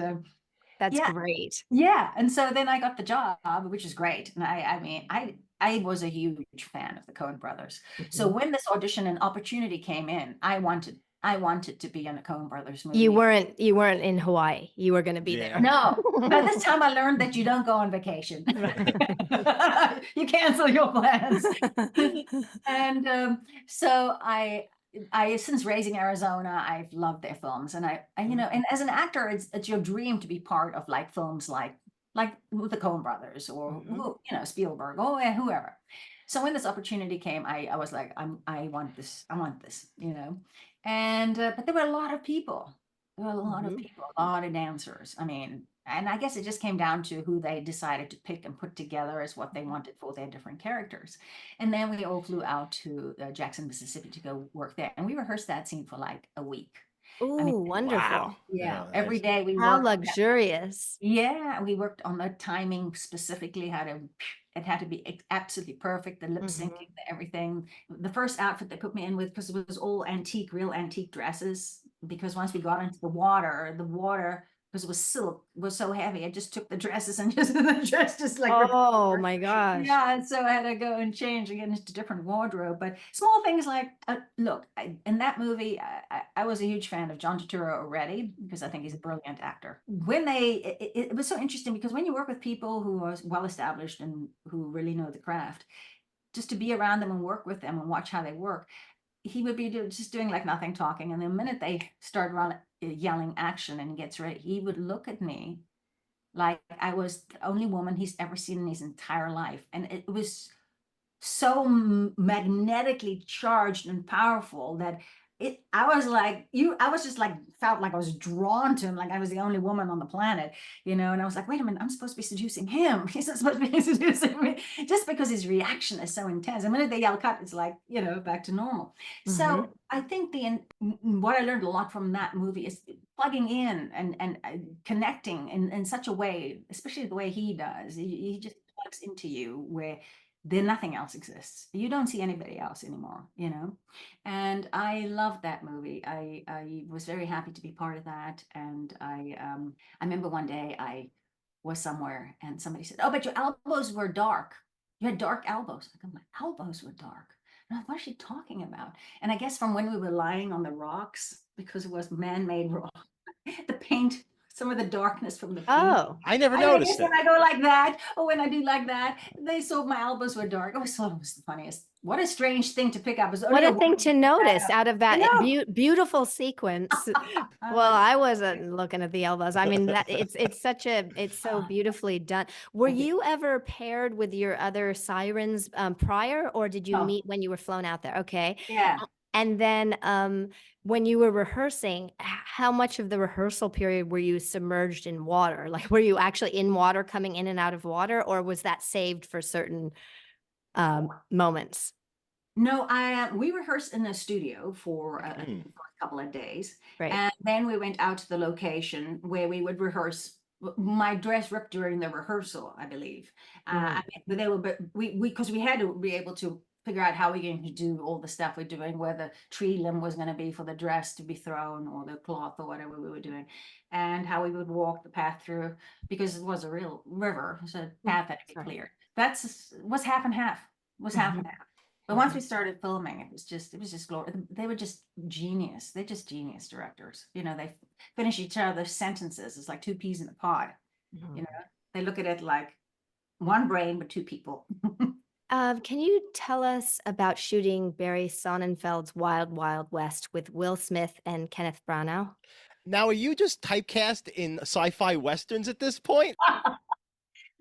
That's Yeah. great. Yeah. And so then I got the job, which is great. And I mean, I was a huge fan of the Coen Brothers. So Mhm. when this audition and opportunity came in, I wanted to be in a Coen Brothers movie. You weren't in Hawaii. You were going to be there. No. By this time I learned that you don't go on vacation. You cancel your plans. And so I since raising Arizona, I've loved their films, and you know, and as an actor, it's your dream to be part of like films like with the Coen Brothers or you know, Spielberg or whoever. So when this opportunity came, I was like, I want this, you know. And but there were a lot of people. There were a lot of people, a lot of dancers. I mean, and I guess it just came down to who they decided to pick and put together as what they wanted for their different characters. And then we all flew out to Jackson, Mississippi to go work there. And we rehearsed that scene for like a week. Ooh, I mean, wonderful. Wow. yeah, Yeah, every nice. day we How worked on that. luxurious. Yeah, we worked on the timing specifically, it had to be absolutely perfect, the lip syncing, the everything. The first outfit they put me in with, because it was all antique, real antique dresses, because once we got into the water, because it was silk, was so heavy, I just took the dresses and just the dress just like ripped Oh over. my gosh. Yeah, and so I had to go and change and get into different wardrobe. But small things like, look, in that movie, I was a huge fan of John Turturro already because I think he's a brilliant actor. When it was so interesting because when you work with people who are well established and who really know the craft, just to be around them and work with them and watch how they work, he would be just doing like nothing, talking, and the minute they start yelling action and he gets ready, he would look at me like I was the only woman he's ever seen in his entire life. And it was so magnetically charged and powerful that I was like, I was just like, felt like I was drawn to him, like I was the only woman on the planet, you know. And I was like, wait a minute, I'm supposed to be seducing him. He's not supposed to be seducing me, just because his reaction is so intense. The minute they yell cut, it's like, you know, back to normal. So I think what I learned a lot from that movie is plugging in and connecting in such a way, especially the way he does. He just plugs into you where then nothing else exists. You don't see anybody else anymore, you know? And I loved that movie. I was very happy to be part of that. And I remember one day I was somewhere and somebody said, oh, but your elbows were dark. You had dark elbows. Like, my elbows were dark. And I thought, what is she talking about? And I guess from when we were lying on the rocks, because it was man-made rock, the paint, some of the darkness from the paint. Oh, I never I noticed guess when it. I go like that, or when I do like that, they saw my elbows were dark. I always thought it was the funniest. What a strange thing to pick up. what a thing to notice out of that know. beautiful sequence. Well, I wasn't looking at the elbows. I mean, that it's so beautifully done. Were Thank you. you ever paired with your other sirens prior, or did you No. meet when you were flown out there? Okay. Yeah. And then when you were rehearsing, how much of the rehearsal period were you submerged in water? Like, were you actually in water, coming in and out of water, or was that saved for certain moments? No, we rehearsed in the studio for a couple of days, Right. and then we went out to the location where we would rehearse. My dress ripped during the rehearsal, I believe. But because we had to be able to figure out how we're going to do all the stuff we're doing, where the tree limb was going to be for the dress to be thrown, or the cloth, or whatever we were doing, and how we would walk the path through, because it was a real river, so the path had to be cleared. Was half and half. Was half and half. But once we started filming, it was just glorious. They were just genius. They're just genius directors. You know, they finish each other's sentences. It's like two peas in a pod. You know, they look at it like one brain, but two people. Can you tell us about shooting Barry Sonnenfeld's Wild Wild West with Will Smith and Kenneth Branagh? Now, are you just typecast in sci-fi westerns at this point?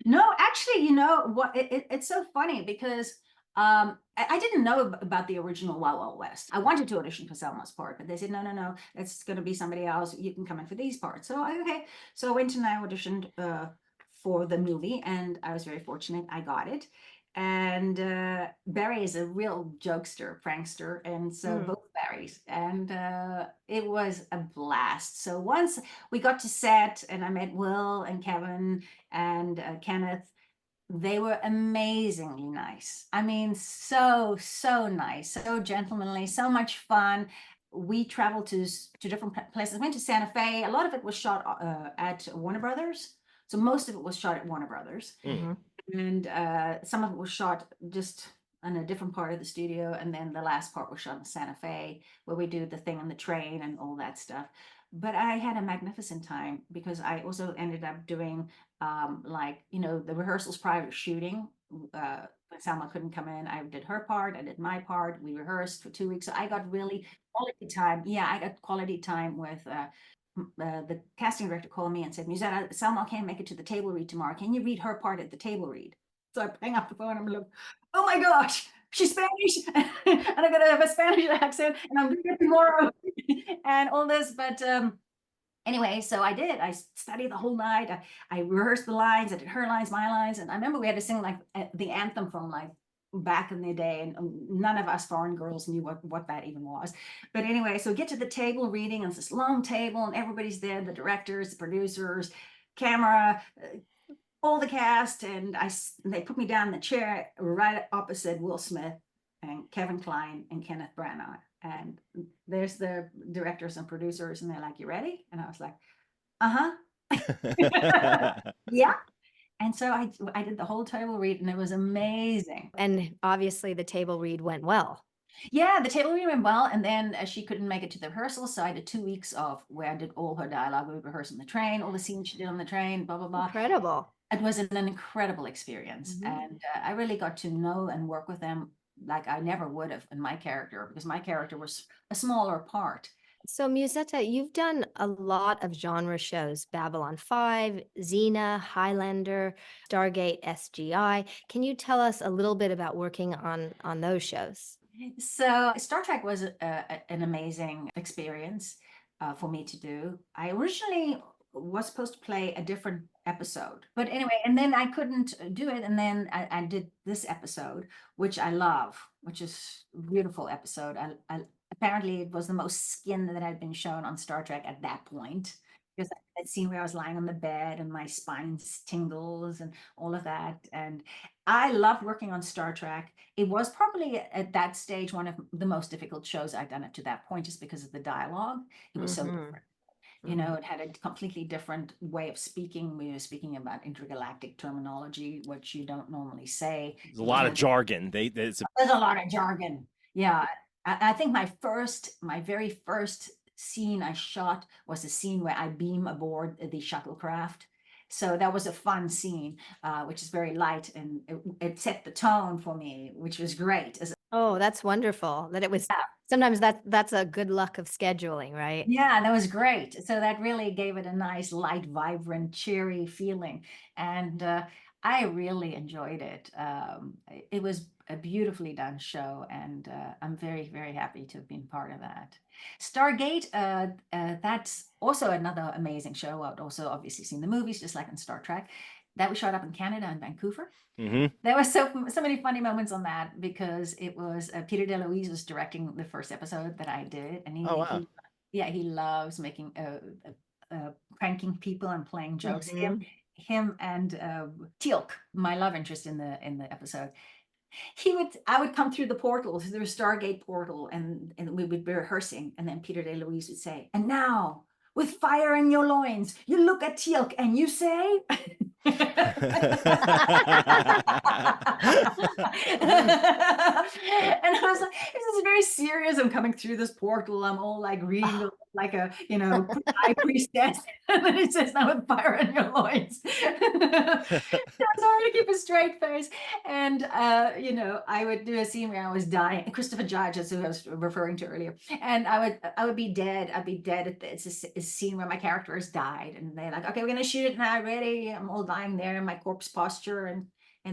No, actually, you know what? It's so funny because I didn't know about the original Wild Wild West. I wanted to audition for Selma's part, but they said, no, it's going to be somebody else. You can come in for these parts. So okay. So I went and I auditioned for the movie, and I was very fortunate. I got it. And Barry is a real jokester, prankster, and so both Barrys. And it was a blast. So once we got to set, and I met Will and Kevin and Kenneth, they were amazingly nice. I mean, so nice, so gentlemanly, so much fun. we traveled to different places. Went to Santa Fe. A lot of it was shot at Warner Brothers. So most of it was shot at Warner Brothers. Mhm. And some of it was shot just in a different part of the studio. And then the last part was shot in Santa Fe, where we do the thing on the train and all that stuff. But I had a magnificent time because I also ended up doing like, you know, the rehearsals prior to shooting. When Selma couldn't come in, I did her part, I did my part. We rehearsed for 2 weeks. So I got really quality time. Yeah, I got quality time with the casting director called me and said, Musetta, Selma can't make it to the table read tomorrow. Can you read her part at the table read? So I hang up the phone and I'm like, oh my gosh, she's Spanish and I'm gonna have a Spanish accent and I'm doing it tomorrow and all this. But anyway, so I did. I studied the whole night. I rehearsed the lines. I did her lines, my lines, and I remember we had to sing like the anthem from like back in the day, and none of us foreign girls knew what that even was. But anyway, so we get to the table reading, and it's this long table, and everybody's there, the directors, the producers, camera, all the cast, and they put me down in the chair right opposite Will Smith and Kevin Kline and Kenneth Branagh. And there's the directors and producers, and they're like, "You ready?" And I was like, "Uh-huh." Yeah. And so I did the whole table read, and it was amazing. And obviously the table read went well. Yeah, the table read went well, and then she couldn't make it to the rehearsal, so I did 2 weeks of where I did all her dialogue. We would rehearse on the train, all the scenes she did on the train, blah blah blah. Incredible. It was an incredible experience, and I really got to know and work with them like I never would have in my character, because my character was a smaller part. So Musetta, you've done a lot of genre shows, Babylon 5, Xena, Highlander, Stargate SGI. Can you tell us a little bit about working on those shows? So Star Trek was an amazing experience for me to do. I originally was supposed to play a different episode, but anyway, and then I couldn't do it, and then I did this episode, which I love, which is a beautiful episode. Apparently it was the most skin that had been shown on Star Trek at that point, because that scene where I was lying on the bed and my spine tingles and all of that. And I loved working on Star Trek. It was probably at that stage one of the most difficult shows I'd done up to that point, just because of the dialogue. It was so different. You know, it had a completely different way of speaking. We were speaking about intergalactic terminology, which you don't normally say. There's a lot of jargon. There's a lot of jargon. Yeah. I think my very first scene I shot was a scene where I beam aboard the shuttlecraft. So that was a fun scene, which is very light, and it set the tone for me, which was great. Oh, that's wonderful that it was. Sometimes that's a good luck of scheduling, right? Yeah, that was great. So that really gave it a nice, light, vibrant, cheery feeling. And I really enjoyed it. It was a beautifully done show, and I'm very, very happy to have been part of that. Stargate, that's also another amazing show. I've also obviously seen the movies, just like in Star Trek. That was shot up in Canada and Vancouver. There was so many funny moments on that, because it was Peter DeLuise was directing the first episode that I did, and he loves making pranking people and playing jokes. Him and Teal'c, my love interest in the episode. I would come through the portal, through the Stargate portal, and we would be rehearsing, and then Peter DeLuise would say, "And now, with fire in your loins, you look at Teal'c and you say." And I was like, this is very serious. I'm coming through this portal. I'm all like reading like a, high priestess. And then it says, "Now with fire in your loins." So it's hard to keep a straight face. And, I would do a scene where I was dying. Christopher Judge, as I was referring to earlier. And I would be dead. I'd be dead. It's a scene where my character has died. And they're like, "Okay, we're going to shoot it now. Ready?" I'm all dying there in my corpse posture, and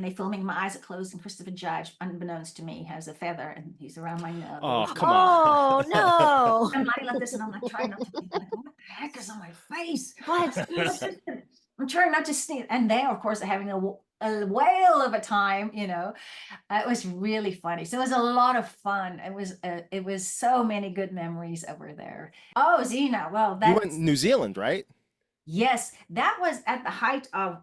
they filming, my eyes are closed, and Christopher Judge, unbeknownst to me, has a feather, and he's around my nose. Oh, come on. Oh, no. I'm lying like this, and I'm like trying not to think, like, what the heck is on my face? What? I'm trying not to sneeze. And they, of course, are having a whale of a time, It was really funny. So it was a lot of fun. It was so many good memories over there. Oh, Xena. Well, You went to New Zealand, right? Yes, that was at the height of,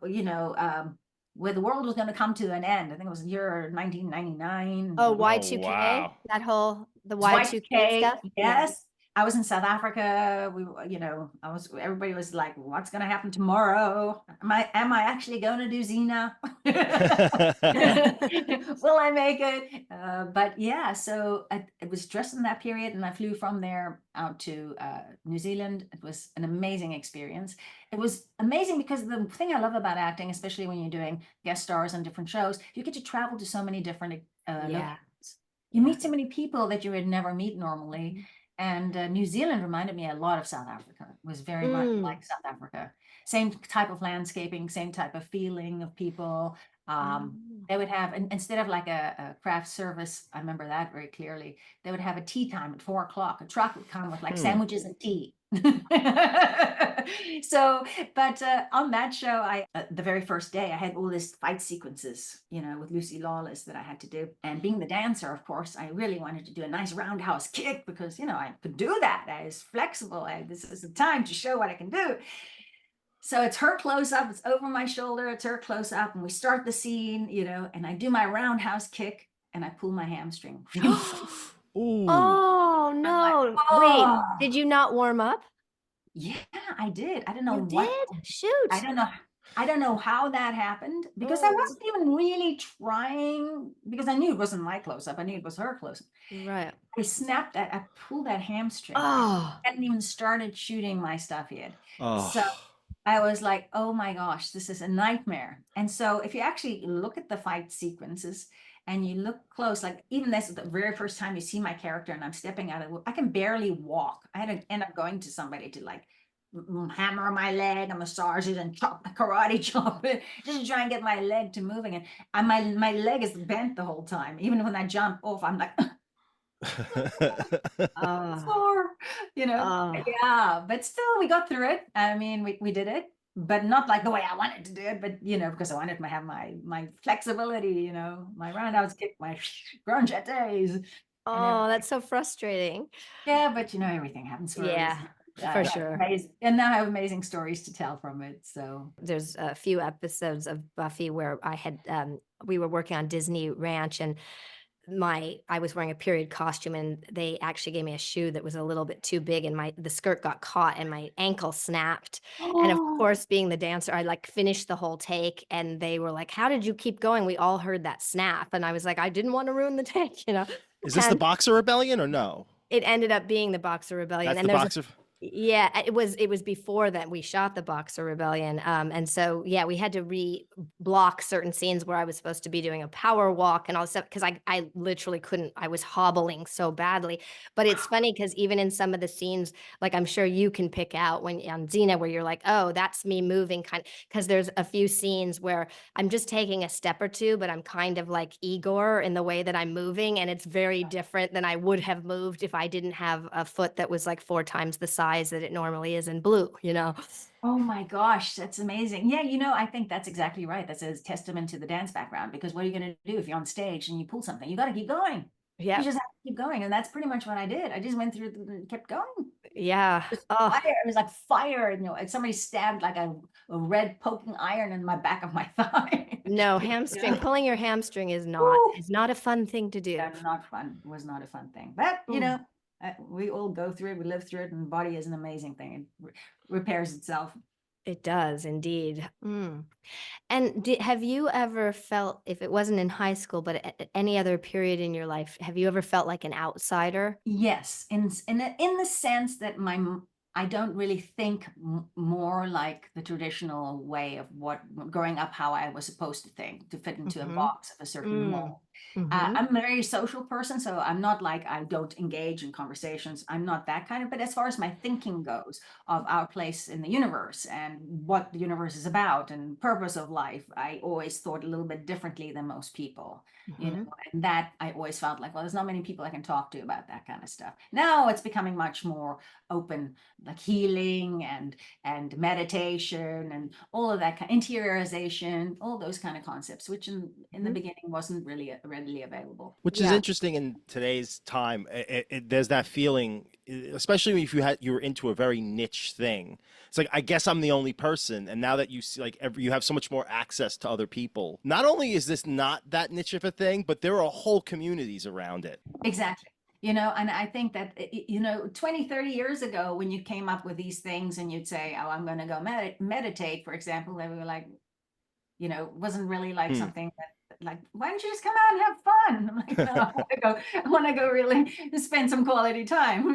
where the world was going to come to an end. I think it was the year 1999. Oh, Y2K, wow. the Y2K stuff. Yes. I was in South Africa. Everybody was like, what's going to happen tomorrow? Am I actually going to do Xena? Will I make it? But yeah, so it was just in that period, and I flew from there out to New Zealand. It was an amazing experience. It was amazing because the thing I love about acting, especially when you're doing guest stars on different shows, you get to travel to so many different Yeah. locations. You meet so many people that you would never meet normally. And New Zealand reminded me a lot of South Africa. It was very much like South Africa. Same type of landscaping, same type of feeling of people. They would have, instead of like a craft service, I remember that very clearly, they would have a tea time at 4 o'clock. A truck would come with like sandwiches and tea. So, but on that show, the very first day, I had all these fight sequences, with Lucy Lawless that I had to do. And being the dancer, of course, I really wanted to do a nice roundhouse kick because, I could do that. I was flexible. This is the time to show what I can do. So it's her close up, it's over my shoulder, it's her close up, and we start the scene, and I do my roundhouse kick and I pull my hamstring. Ooh. Oh no. like, Wait, "Oh." did you not warm up? Yeah, I did. I don't know You what. did? Shoot. I don't know how that happened because I wasn't even really trying because I knew it wasn't my close up. I knew it was her close up. Right. I pulled that hamstring. Oh. I hadn't even started shooting my stuff yet. Oh. So I was like, oh my gosh, this is a nightmare. And so if you actually look at the fight sequences and you look close, like even this is the very first time you see my character and I'm stepping out of it, I can barely walk. I had to end up going to somebody to like hammer my leg and massage it and karate chop it just to try and get my leg to moving. And my leg is bent the whole time. Even when I jump off, I'm like, sore, yeah, but still we got through it. I mean, we did it, but not like the way I wanted to do it, but because I wanted to have my flexibility, my roundhouse kick, my grand jetés. Oh, that's so frustrating. Yeah, but everything happens for a Yeah, reason. for sure. Amazing. And now I have amazing stories to tell from it. So There's a few episodes of Buffy where we were working on Disney Ranch, and I was wearing a period costume, and they actually gave me a shoe that was a little bit too big, and the skirt got caught and my ankle snapped. And of course, being the dancer, I like finished the whole take, and they were like, how did you keep going? We all heard that snap. And I was like, I didn't want to ruin the take, Is this the Boxer Rebellion or no? It ended up being the Boxer Rebellion. That's the Boxer. Yeah, it was before that we shot the Boxer Rebellion. And so, yeah, we had to block certain scenes where I was supposed to be doing a power walk and all this stuff because I literally couldn't. I was hobbling so badly. But it's funny because even in some of the scenes, like I'm sure you can pick out when on Xena where you're like, oh, that's me moving because there's a few scenes where I'm just taking a step or two, but I'm kind of like Igor in the way that I'm moving. And it's very different than I would have moved if I didn't have a foot that was like 4 times the size that it normally is in blue, Oh my gosh, that's amazing. Yeah, I think that's exactly right. That's a testament to the dance background because what are you going to do if you're on stage and you pull something? You got to keep going. Yeah. You just have to keep going. And that's pretty much what I did. I just went through and kept going. Yeah. Fire. It was like fire. And somebody stabbed like a red poking iron in my back of my thigh. No, hamstring. Pulling your hamstring is not a fun thing to do. Yeah, not fun. It was not a fun thing. But, we all go through it. We live through it. And the body is an amazing thing. It repairs itself. It does indeed. And have you ever felt, if it wasn't in high school, but at any other period in your life, have you ever felt like an outsider? Yes, in the sense that I don't really think more like the traditional way of what growing up, how I was supposed to think to fit into a box of a certain mold. I'm a very social person, so I'm not like I don't engage in conversations. I'm not that kind of, but as far as my thinking goes of our place in the universe and what the universe is about and purpose of life, I always thought a little bit differently than most people, and that I always felt like, well, there's not many people I can talk to about that kind of stuff. Now it's becoming much more open, like healing and meditation and all of that kind interiorization, all those kind of concepts, which in the beginning wasn't really readily available. Which is interesting in today's time. There's that feeling, especially if you were into a very niche thing. It's like, I guess I'm the only person. And now that you see, like, you have so much more access to other people. Not only is this not that niche of a thing, but there are whole communities around it. Exactly. And I think that, 20, 30 years ago, when you came up with these things and you'd say, oh, I'm going to go meditate, for example, they were like, it wasn't really like something that, like, why don't you just come out and have fun? I'm like, no, I want to go really spend some quality time.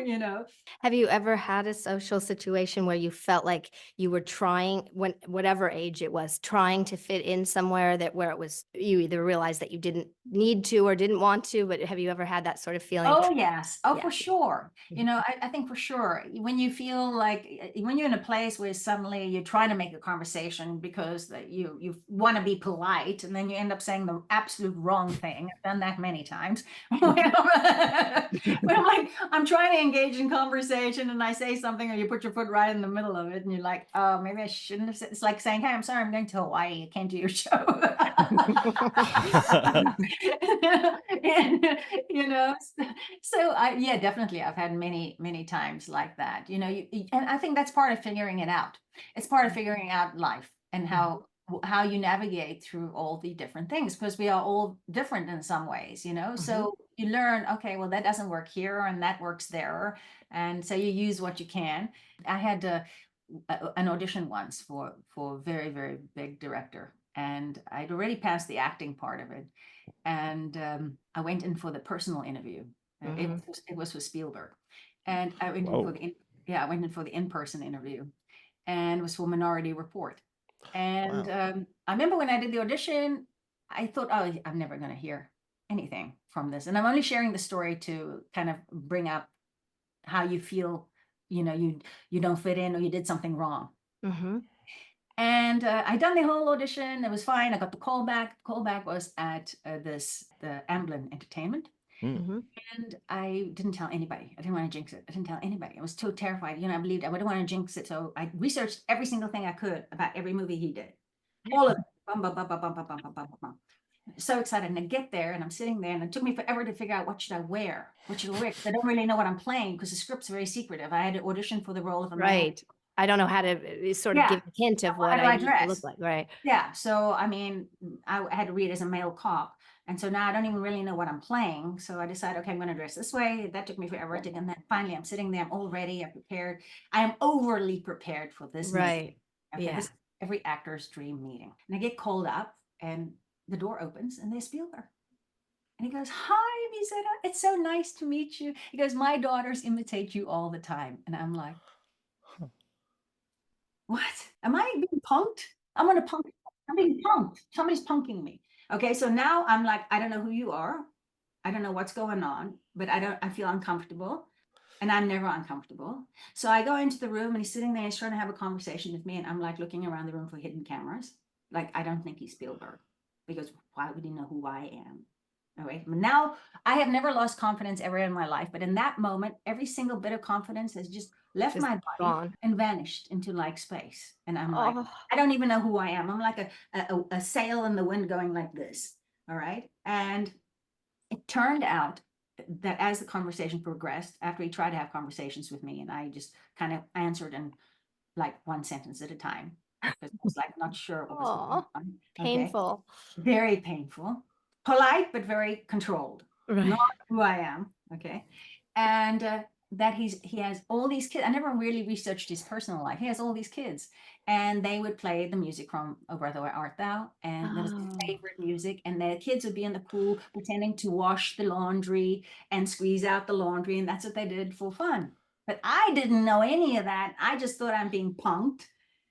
Have you ever had a social situation where you felt like you were trying, whatever age it was, trying to fit in somewhere where it was, you either realized that you didn't need to or didn't want to, but have you ever had that sort of feeling? Oh, yes. Oh, Yeah. for sure. I think for sure, when you feel like, when you're in a place where suddenly you're trying to make a conversation because that you want to be polite, and then you end up saying the absolute wrong thing. I've done that many times. When I'm like, I'm trying to engage in conversation and I say something, or you put your foot right in the middle of it and you're like, oh, maybe I shouldn't have said. It's like saying, hey, I'm sorry, I'm going to Hawaii. I can't do your show. And, so yeah, definitely, I've had many times like that. And I think that's part of figuring it out. It's part of figuring out life and how you navigate through all the different things, because we are all different in some ways. So you learn, okay, well, that doesn't work here and that works there, and so you use what you can. I had an audition once for a very, very big director, and I'd already passed the acting part of it. And I went in for the personal interview. It was for Spielberg, and I went in for I went in for the in-person interview, and it was for Minority Report. And I remember when I did the audition, I thought, oh, I'm never going to hear anything from this, and I'm only sharing the story to kind of bring up how you feel, you don't fit in or you did something wrong. And I done the whole audition. It was fine. I got the call back. The call back was at the Amblin Entertainment. And I didn't tell anybody. I didn't want to jinx it. I didn't tell anybody. I was too terrified. I believed I wouldn't want to jinx it. So I researched every single thing I could about every movie he did. All of it. Bum, bum, bum, bum, bum, bum, bum, bum, bum, bum. So excited. And I get there and I'm sitting there, and it took me forever to figure out what should I wear. What should I wear? Because I don't really know what I'm playing, because the script's very secretive. I had to audition for the role of a man. Right. I don't know how to sort of give a hint of what I need to look like. Right. Yeah. So, I mean, I had to read as a male cop. And so now I don't even really know what I'm playing. So I decided, okay, I'm going to dress this way. That took me forever. And then finally I'm sitting there, I'm all ready, I'm prepared. I am overly prepared for this meeting. Okay, Yeah. this is every actor's dream meeting. And I get called up and the door opens and there's Spielberg. And he goes, hi, Musetta, it's so nice to meet you. He goes, my daughters imitate you all the time. And I'm like, what? Am I being punked? I'm going to punk. I'm being punked. Somebody's punking me. Okay, so now I'm like, I don't know who you are. I don't know what's going on, but I feel uncomfortable, and I'm never uncomfortable. So I go into the room and he's sitting there, he's trying to have a conversation with me, and I'm like looking around the room for hidden cameras. Like, I don't think he's Spielberg, because why would he know who I am? All right. Now, I have never lost confidence ever in my life, but in that moment, every single bit of confidence has just left my body and vanished into like space. And I'm like, I don't even know who I am. I'm like a sail in the wind going like this. All right. And it turned out that as the conversation progressed, after he tried to have conversations with me, and I just kind of answered in like one sentence at a time, because I was like not sure what was going on. Painful. Okay. Very painful. Polite, but very controlled. Right. Not who I am. Okay. And that he has all these kids. I never really researched his personal life. He has all these kids, and they would play the music from O Brother Where Art Thou, and that was their favorite music. And the kids would be in the pool pretending to wash the laundry and squeeze out the laundry, and that's what they did for fun. But I didn't know any of that. I just thought I'm being punked.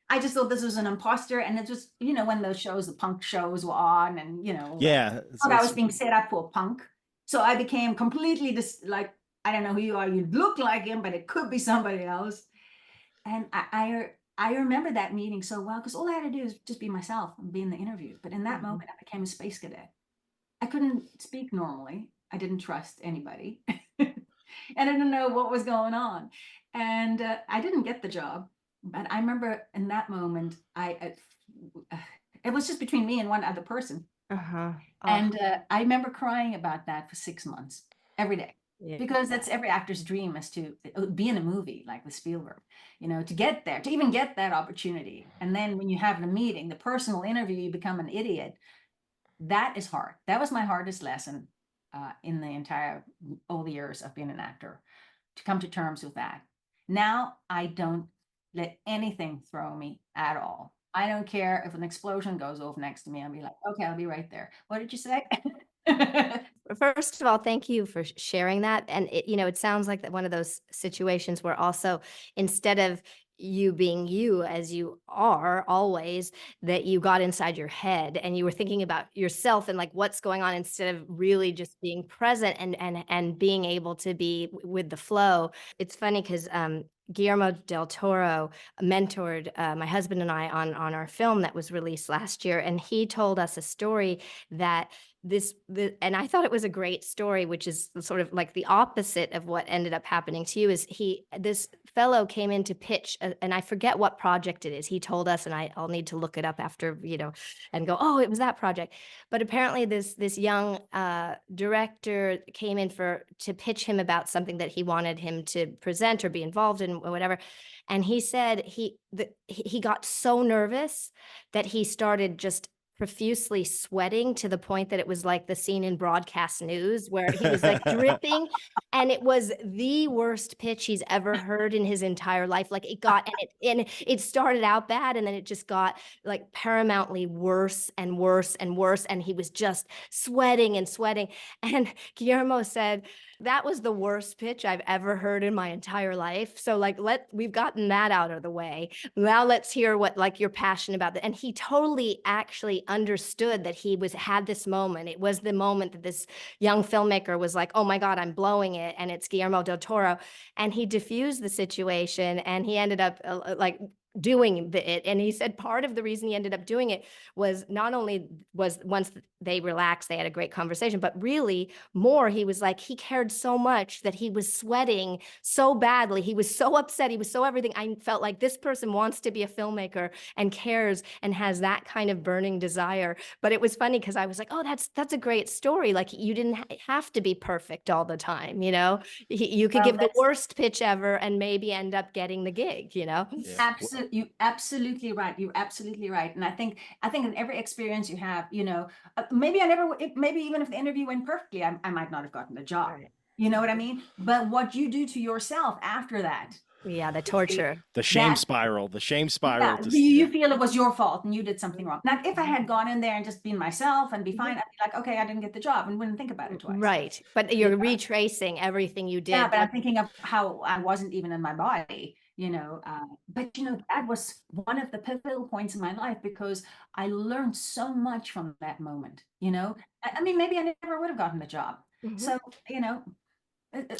I just thought this was an imposter, and it was, when those shows, the punk shows were on, and yeah, I thought I was being set up for a punk. So I became completely like, I don't know who you are. You look like him, but it could be somebody else. And I remember that meeting so well, because all I had to do is just be myself and be in the interview. But in that moment, I became a space cadet. I couldn't speak normally. I didn't trust anybody, and I didn't know what was going on. And I didn't get the job. But I remember in that moment, it was just between me and one other person. And I remember crying about that for 6 months, every day. Yeah. Because that's every actor's dream, is to be in a movie like with Spielberg, to get there, to even get that opportunity. And then when you have the meeting, the personal interview, you become an idiot. That is hard. That was my hardest lesson in the entire all the years of being an actor, to come to terms with that. Now I don't let anything throw me at all. I don't care if an explosion goes off next to me. I'll be like, okay, I'll be right there. What did you say? First of all, thank you for sharing that. And it sounds like that one of those situations where also instead of you being you as you are always, that you got inside your head and you were thinking about yourself and like what's going on instead of really just being present and being able to be with the flow. It's funny because Guillermo del Toro mentored my husband and I on our film that was released last year, and he told us a story that and I thought it was a great story, which is sort of like the opposite of what ended up happening to you. Is this fellow came in to pitch, and I forget what project it is. He told us, and I'll need to look it up after, and go, oh, it was that project. But apparently, this young director came in to pitch him about something that he wanted him to present or be involved in, or whatever. And he said he got so nervous that he started just profusely sweating to the point that it was like the scene in broadcast news where he was like dripping, and it was the worst pitch he's ever heard in his entire life. Like it started out bad, and then it just got like paramountly worse and worse and worse, and he was just sweating and sweating. And Guillermo said, that was the worst pitch I've ever heard in my entire life. So like we've gotten that out of the way. Now let's hear what like you're passionate about. And he totally actually understood that he had this moment. It was the moment that this young filmmaker was like, oh my God, I'm blowing it. And it's Guillermo del Toro. And he diffused the situation, and he ended up like doing it. And he said part of the reason he ended up doing it was not only was once they relaxed, they had a great conversation, but really more, he was like, he cared so much that he was sweating so badly. He was so upset. He was so everything. I felt like this person wants to be a filmmaker and cares and has that kind of burning desire. But it was funny because I was like, oh, that's a great story. Like you didn't have to be perfect all the time. You could give the worst pitch ever and maybe end up getting the gig, Yeah. You're absolutely right. You're absolutely right. And I think in every experience you have, maybe maybe even if the interview went perfectly, I might not have gotten the job. Right. You know what I mean? But what you do to yourself after that. Yeah, the torture. The shame spiral. Yeah, you feel it was your fault and you did something wrong. Now, if I had gone in there and just been myself and be fine, I'd be like, okay, I didn't get the job, and wouldn't think about it twice. Right. But you're retracing everything you did. Yeah, but I'm thinking of how I wasn't even in my body, but that was one of the pivotal points in my life because I learned so much from that moment. I mean, maybe I never would have gotten the job. So,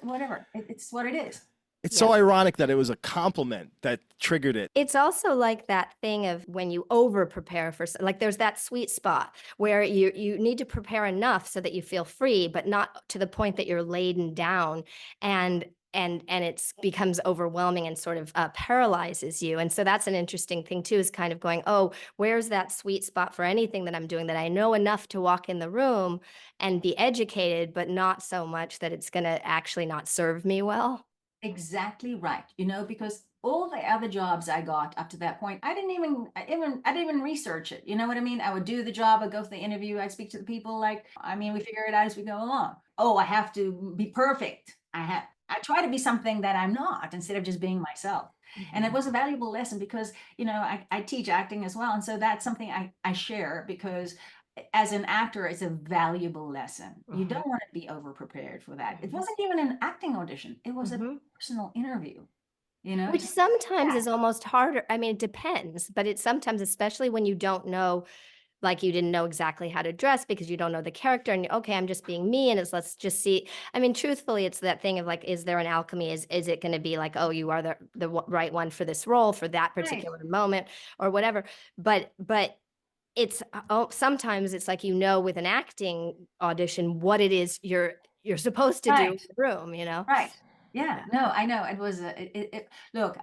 whatever, it's what it is. It's so ironic that it was a compliment that triggered it. It's also like that thing of when you over prepare for, like there's that sweet spot where you need to prepare enough so that you feel free, but not to the point that you're laden down and it becomes overwhelming and sort of paralyzes you. And so that's an interesting thing too, is kind of going, oh, where's that sweet spot for anything that I'm doing, that I know enough to walk in the room and be educated, but not so much that it's going to actually not serve me well. Exactly right. Because all the other jobs I got up to that point, I didn't even research it. You know what I mean? I would do the job, I'd go for the interview, I'd speak to the people, we figure it out as we go along. Oh, I have to be perfect. I try to be something that I'm not instead of just being myself. And it was a valuable lesson because, I teach acting as well. And so that's something I share because as an actor, it's a valuable lesson. You don't want to be over prepared for that. It wasn't even an acting audition. It was a personal interview, Which sometimes is almost harder. I mean, it depends, but it's sometimes, especially when you don't know, like you didn't know exactly how to dress because you don't know the character and okay, I'm just being me. And let's just see. I mean, truthfully, it's that thing of like, is there an alchemy? Is it going to be like, oh, you are the right one for this role for that particular moment or whatever. But it's sometimes it's like, with an acting audition, what it is you're supposed to do in the room, Right. Yeah. No, I know. It was look,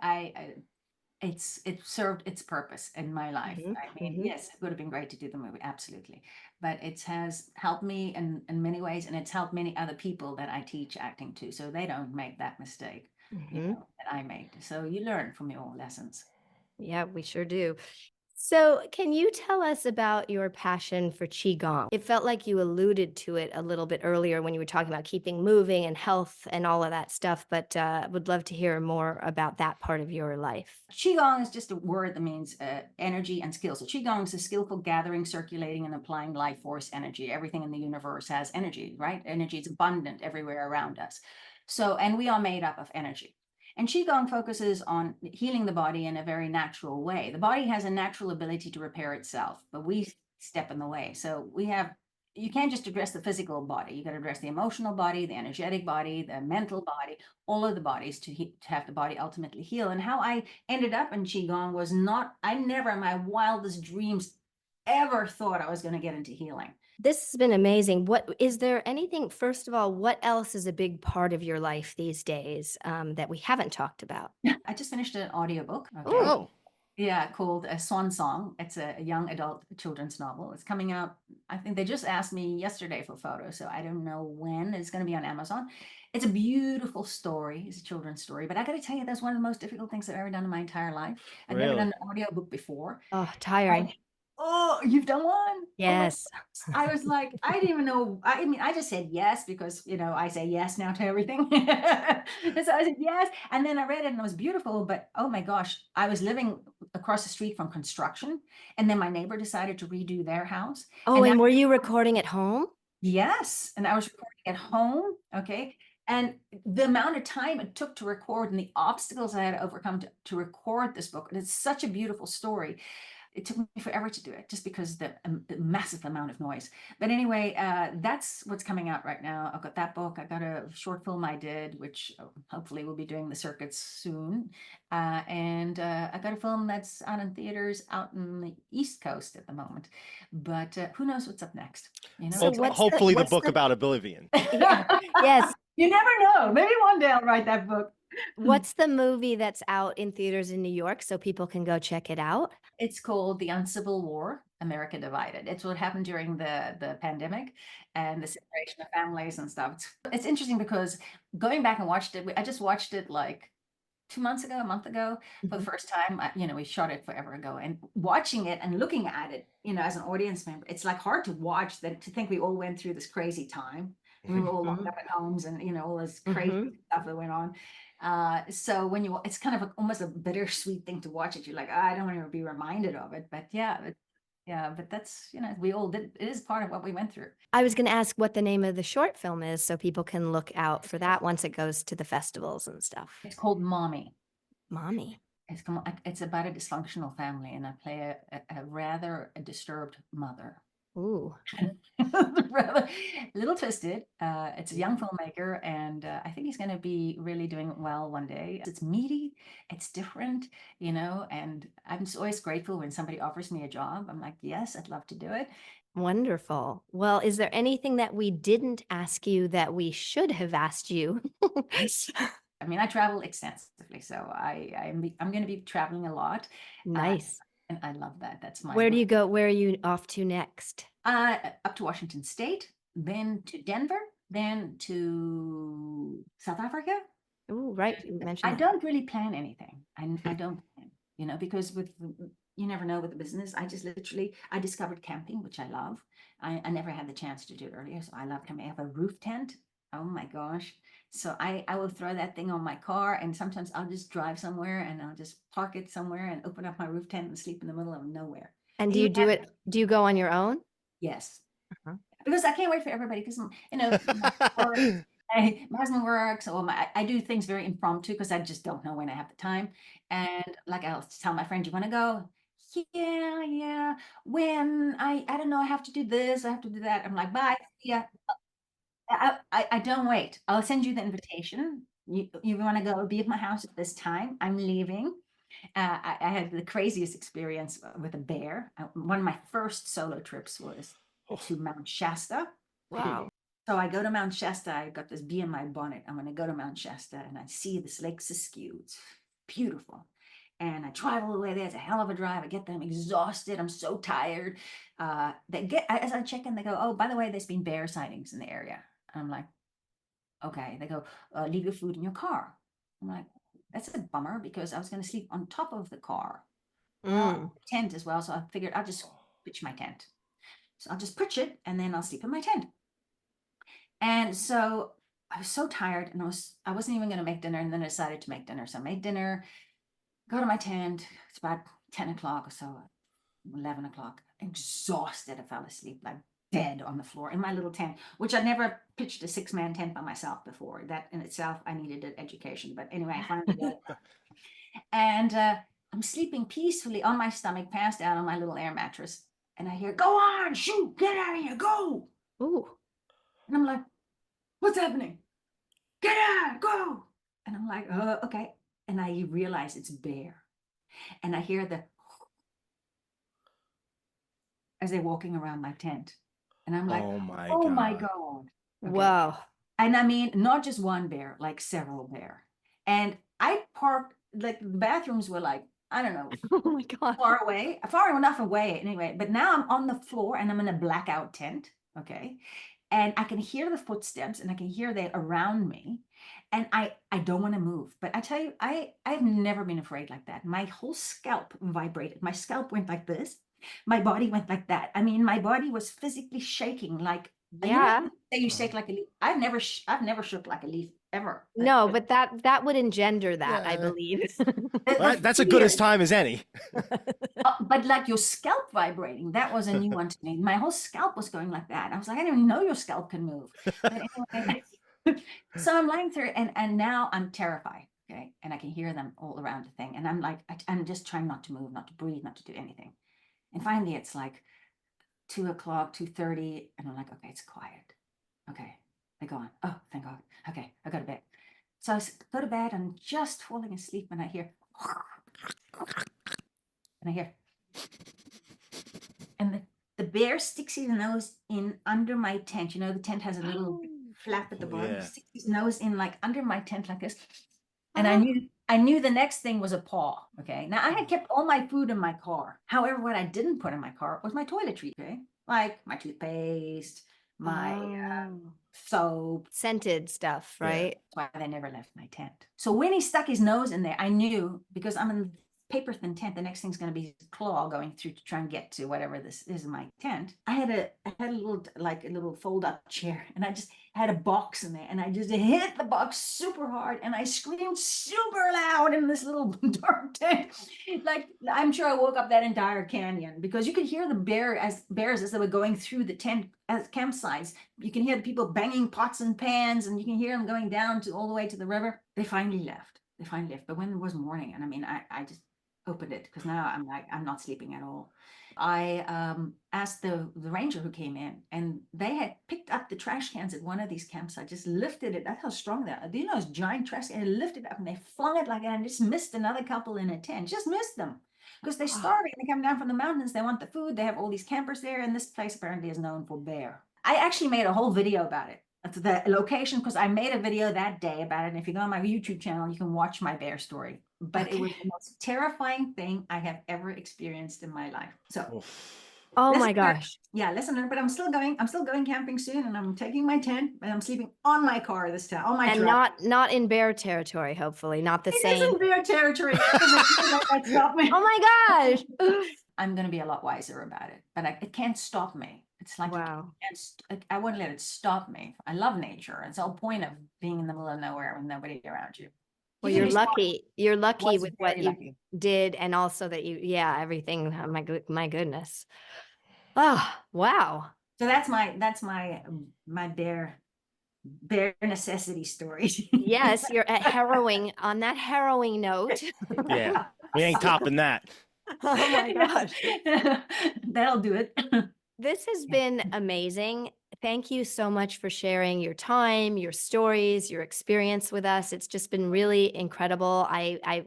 it served its purpose in my life. I mean, yes, it would have been great to do the movie, absolutely. But it has helped me in many ways, and it's helped many other people that I teach acting to, so they don't make that mistake that I made. So you learn from your lessons. Yeah, we sure do. So, can you tell us about your passion for Qigong? It felt like you alluded to it a little bit earlier when you were talking about keeping moving and health and all of that stuff, but would love to hear more about that part of your life. Qigong is just a word that means energy and skill. So Qigong is a skillful gathering, circulating, and applying life force energy. Everything in the universe has energy, right? Energy is abundant everywhere around us. So, and we are made up of energy. And Qigong focuses on healing the body in a very natural way. The body has a natural ability to repair itself, but we step in the way. So you can't just address the physical body. You got to address the emotional body, the energetic body, the mental body, all of the bodies to have the body ultimately heal. And how I ended up in Qigong was not, I never in my wildest dreams ever thought I was going to get into healing. This has been amazing. What is there anything, first of all, what else is a big part of your life these days that we haven't talked about? I just finished an audiobook. Okay. Oh, Yeah, called A Swan Song. It's a young adult children's novel. It's coming out. I think they just asked me yesterday for photos, so I don't know when. It's going to be on Amazon. It's a beautiful story. It's a children's story, but I got to tell you, that's one of the most difficult things I've ever done in my entire life. I've never done really? an audiobook before. Oh, tiring. Oh, you've done one? Oh my Yes. I was like, I didn't even know. I mean, I just said yes because, I say yes now to everything. And so I said yes. And then I read it and it was beautiful. But oh my gosh, I was living across the street from construction. And then my neighbor decided to redo their house. Oh, And and were you recording at home? yes. And I was recording at home. Okay. And the amount of time it took to record and the obstacles I had to overcome to record this book. And it's such a beautiful story. It took me forever to do it just because the massive amount of noise. But anyway, that's what's coming out right now. I've got that book. I got a short film I did, which hopefully will be doing the circuits soon. And I got a film that's out in theaters out in the East Coast at the moment. But who knows what's up next? So Well, what's hopefully the what's book about Oblivion. Yeah. Yes. You never know. Maybe one day I'll write that book. What's the movie that's out in theaters in New York so people can go check it out? It's called The Uncivil War, America Divided. It's what happened during the pandemic and the separation of families and stuff. It's interesting because going back and watched it, I just watched it like 2 months ago, a month ago, for the first time. We shot it forever ago, and watching it and looking at it, as an audience member, it's like hard to watch that, to think we all went through this crazy time. We were all locked up at homes and, all this crazy stuff that went on. So it's kind of almost a bittersweet thing to watch it. You're like, I don't want to be reminded of it, but but that's, we all did. It is part of what we went through. I was going to ask what the name of the short film is so people can look out for that once it goes to the festivals and stuff. It's called Mommy. Mommy. It's about a dysfunctional family, and I play a rather disturbed mother. Ooh. Rather a little twisted. It's a young filmmaker, and I think he's going to be really doing well one day. It's meaty, it's different, and I'm just always grateful when somebody offers me a job. I'm like, yes, I'd love to do it. Wonderful. Well, is there anything that we didn't ask you that we should have asked you? I mean, I travel extensively, so I'm going to be traveling a lot. Nice. And I love that. That's my Where do you go? Where are you off to next? up to Washington State, then to Denver, then to South Africa. Oh, right. You mentioned I that. don't really plan anything. I don't plan, because you never know with the business. I discovered camping, which I love. I never had the chance to do it earlier, so I love camping. I have a roof tent. Oh my gosh. So I will throw that thing on my car, and sometimes I'll just drive somewhere and I'll just park it somewhere and open up my roof tent and sleep in the middle of nowhere. And do you do it? Do you go on your own? Yes. Uh-huh. Because I can't wait for everybody, because my husband works, or I do things very impromptu because I just don't know when I have the time. And like, I'll tell my friend, you want to go? Yeah. When I don't know, I have to do this, I have to do that. I'm like, bye. Yeah. I don't wait. I'll send you the invitation. You want to go be at my house at this time? I'm leaving. I had the craziest experience with a bear. One of my first solo trips was to Mount Shasta. Wow. So I go to Mount Shasta. I got this bee in my bonnet. I'm going to go to Mount Shasta, and I see this Lake Siskiyou. It's beautiful. And I drive all the way there. It's a hell of a drive. I get there. I'm exhausted. I'm so tired. As I check in, they go, oh, by the way, there's been bear sightings in the area. And I'm like, okay. They go, leave your food in your car. I'm like, that's a bummer, because I was going to sleep on top of the car. tent as well. So I figured I'll just pitch my tent. So I'll just pitch it and then I'll sleep in my tent. And so I was so tired and I wasn't even going to make dinner, and then I decided to make dinner. So I made dinner, go to my tent. It's about 10 o'clock or so, 11 o'clock. Exhausted. I fell asleep like dead on the floor in my little tent, which I never pitched a 6-man tent by myself before. That in itself, I needed an education. But anyway, I finally did it. And I'm sleeping peacefully on my stomach, passed out on my little air mattress. And I hear, "Go on, shoot, get out of here, go." Ooh. And I'm like, "What's happening? Get out, go." And I'm like, "Oh, okay." And I realize it's bear. And I hear as they're walking around my tent. And I'm like, Oh my "Oh God. my God." Okay. Wow. And I mean, not just one bear, like several bear. And I parked, like the bathrooms were like, I don't know, Oh my God. far enough away anyway. But now I'm on the floor and I'm in a blackout tent. Okay. And I can hear the footsteps and I can hear they around me. And I don't want to move. But I tell you, I've never been afraid like that. My whole scalp vibrated. My scalp went like this. My body went like that. I mean, my body was physically shaking like, Yeah. you shake like a leaf. I've never shook like a leaf ever. No, but that would engender that, I Yeah. believe. Well, that's as good as time as any. But like your scalp vibrating, that was a new one to me. My whole scalp was going like that. I was like, I didn't even know your scalp can move. But anyway, so I'm lying there and now I'm terrified. Okay. And I can hear them all around the thing. And I'm like, I'm just trying not to move, not to breathe, not to do anything. And finally it's like 2 o'clock, 2:30. And I'm like, okay, it's quiet. Okay. They're gone. Oh, thank God. Okay. I go to bed. So I go to bed. I'm just falling asleep and I hear, and the bear sticks his nose in under my tent. You know, the tent has a little flap at the bottom. Yeah. He sticks his nose in like under my tent like this. And I knew the next thing was a paw. Okay. Now I had kept all my food in my car. However, what I didn't put in my car was my toiletry. Okay. Like my toothpaste, my soap. Scented stuff, right? That's why they never left my tent. So when he stuck his nose in there, I knew, because I'm in paper thin tent, the next thing's going to be his claw going through to try and get to whatever this is in my tent. I had a little fold up chair, and I just had a box in there, and I just hit the box super hard, and I screamed super loud in this little dark tent. Like, I'm sure I woke up that entire canyon, because you could hear the bears as they were going through the tent as campsites. You can hear the people banging pots and pans, and you can hear them going down to all the way to the river. They finally left. But when it was morning, and I mean, I just opened it, because now I'm like, I'm not sleeping at all. I asked the ranger who came in, and they had picked up the trash cans at one of these camps. I just lifted it. That's how strong they are. You know, those giant trash cans, and lifted it up, and they flung it like that, and just missed another couple in a tent. Just missed them, because they're starving. They come down from the mountains. They want the food. They have all these campers there, and this place apparently is known for bear. I actually made a whole video about it. The location, because I made a video that day about it. And if you go on my YouTube channel, you can watch my bear story. But it was the most terrifying thing I have ever experienced in my life. So, oh my gosh. Yeah, listen, but I'm still going camping soon, and I'm taking my tent, and I'm sleeping on my car this time, on my And truck. not in bear territory, hopefully, not the It same. isn't bear territory. Oh my gosh. I'm going to be a lot wiser about it, but it can't stop me. It's like, Wow. I wouldn't let it stop me. I love nature. It's the whole point of being in the middle of nowhere with nobody around you. Well, You you're can just lucky. You're lucky was with what very you lucky. did, and also that everything. Oh, my goodness. Oh, wow. So that's my bear necessity story. Yes, you're at harrowing on that harrowing note. Yeah, we ain't topping that. Oh my gosh. That'll do it. This has been amazing. Thank you so much for sharing your time, your stories, your experience with us. It's just been really incredible.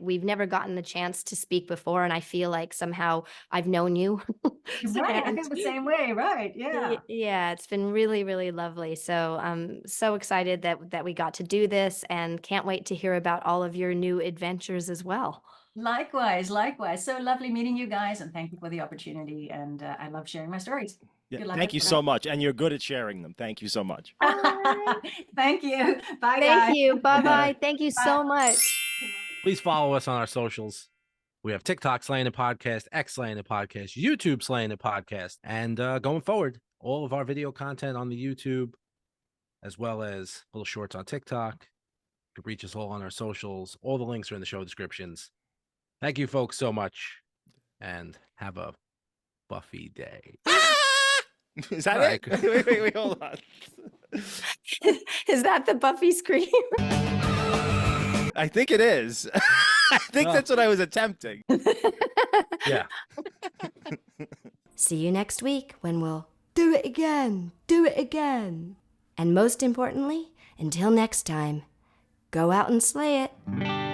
We've never gotten the chance to speak before, and I feel like somehow I've known you. Right, I feel the same way, right? Yeah. Yeah, it's been really, really lovely. So I'm so excited that we got to do this, and can't wait to hear about all of your new adventures as well. Likewise. So lovely meeting you guys, and thank you for the opportunity. And I love sharing my stories. Yeah, Good luck thank you with so much, and you're good at sharing them. Thank you so much. that. Thank you. Bye, guys. Thank you. Bye-bye. Thank you so much. Please follow us on our socials. We have TikTok Slaying It Podcast, X Slaying It Podcast, YouTube Slaying It Podcast, and going forward, all of our video content on the YouTube, as well as little shorts on TikTok. You can reach us all on our socials. All the links are in the show descriptions. Thank you, folks, so much, and have a Buffy day. Is that All right. it? Wait, hold on. Is that the Buffy scream? I think it is. I think Oh. that's what I was attempting. Yeah. See you next week when we'll do it again, do it again. And most importantly, until next time, go out and slay it.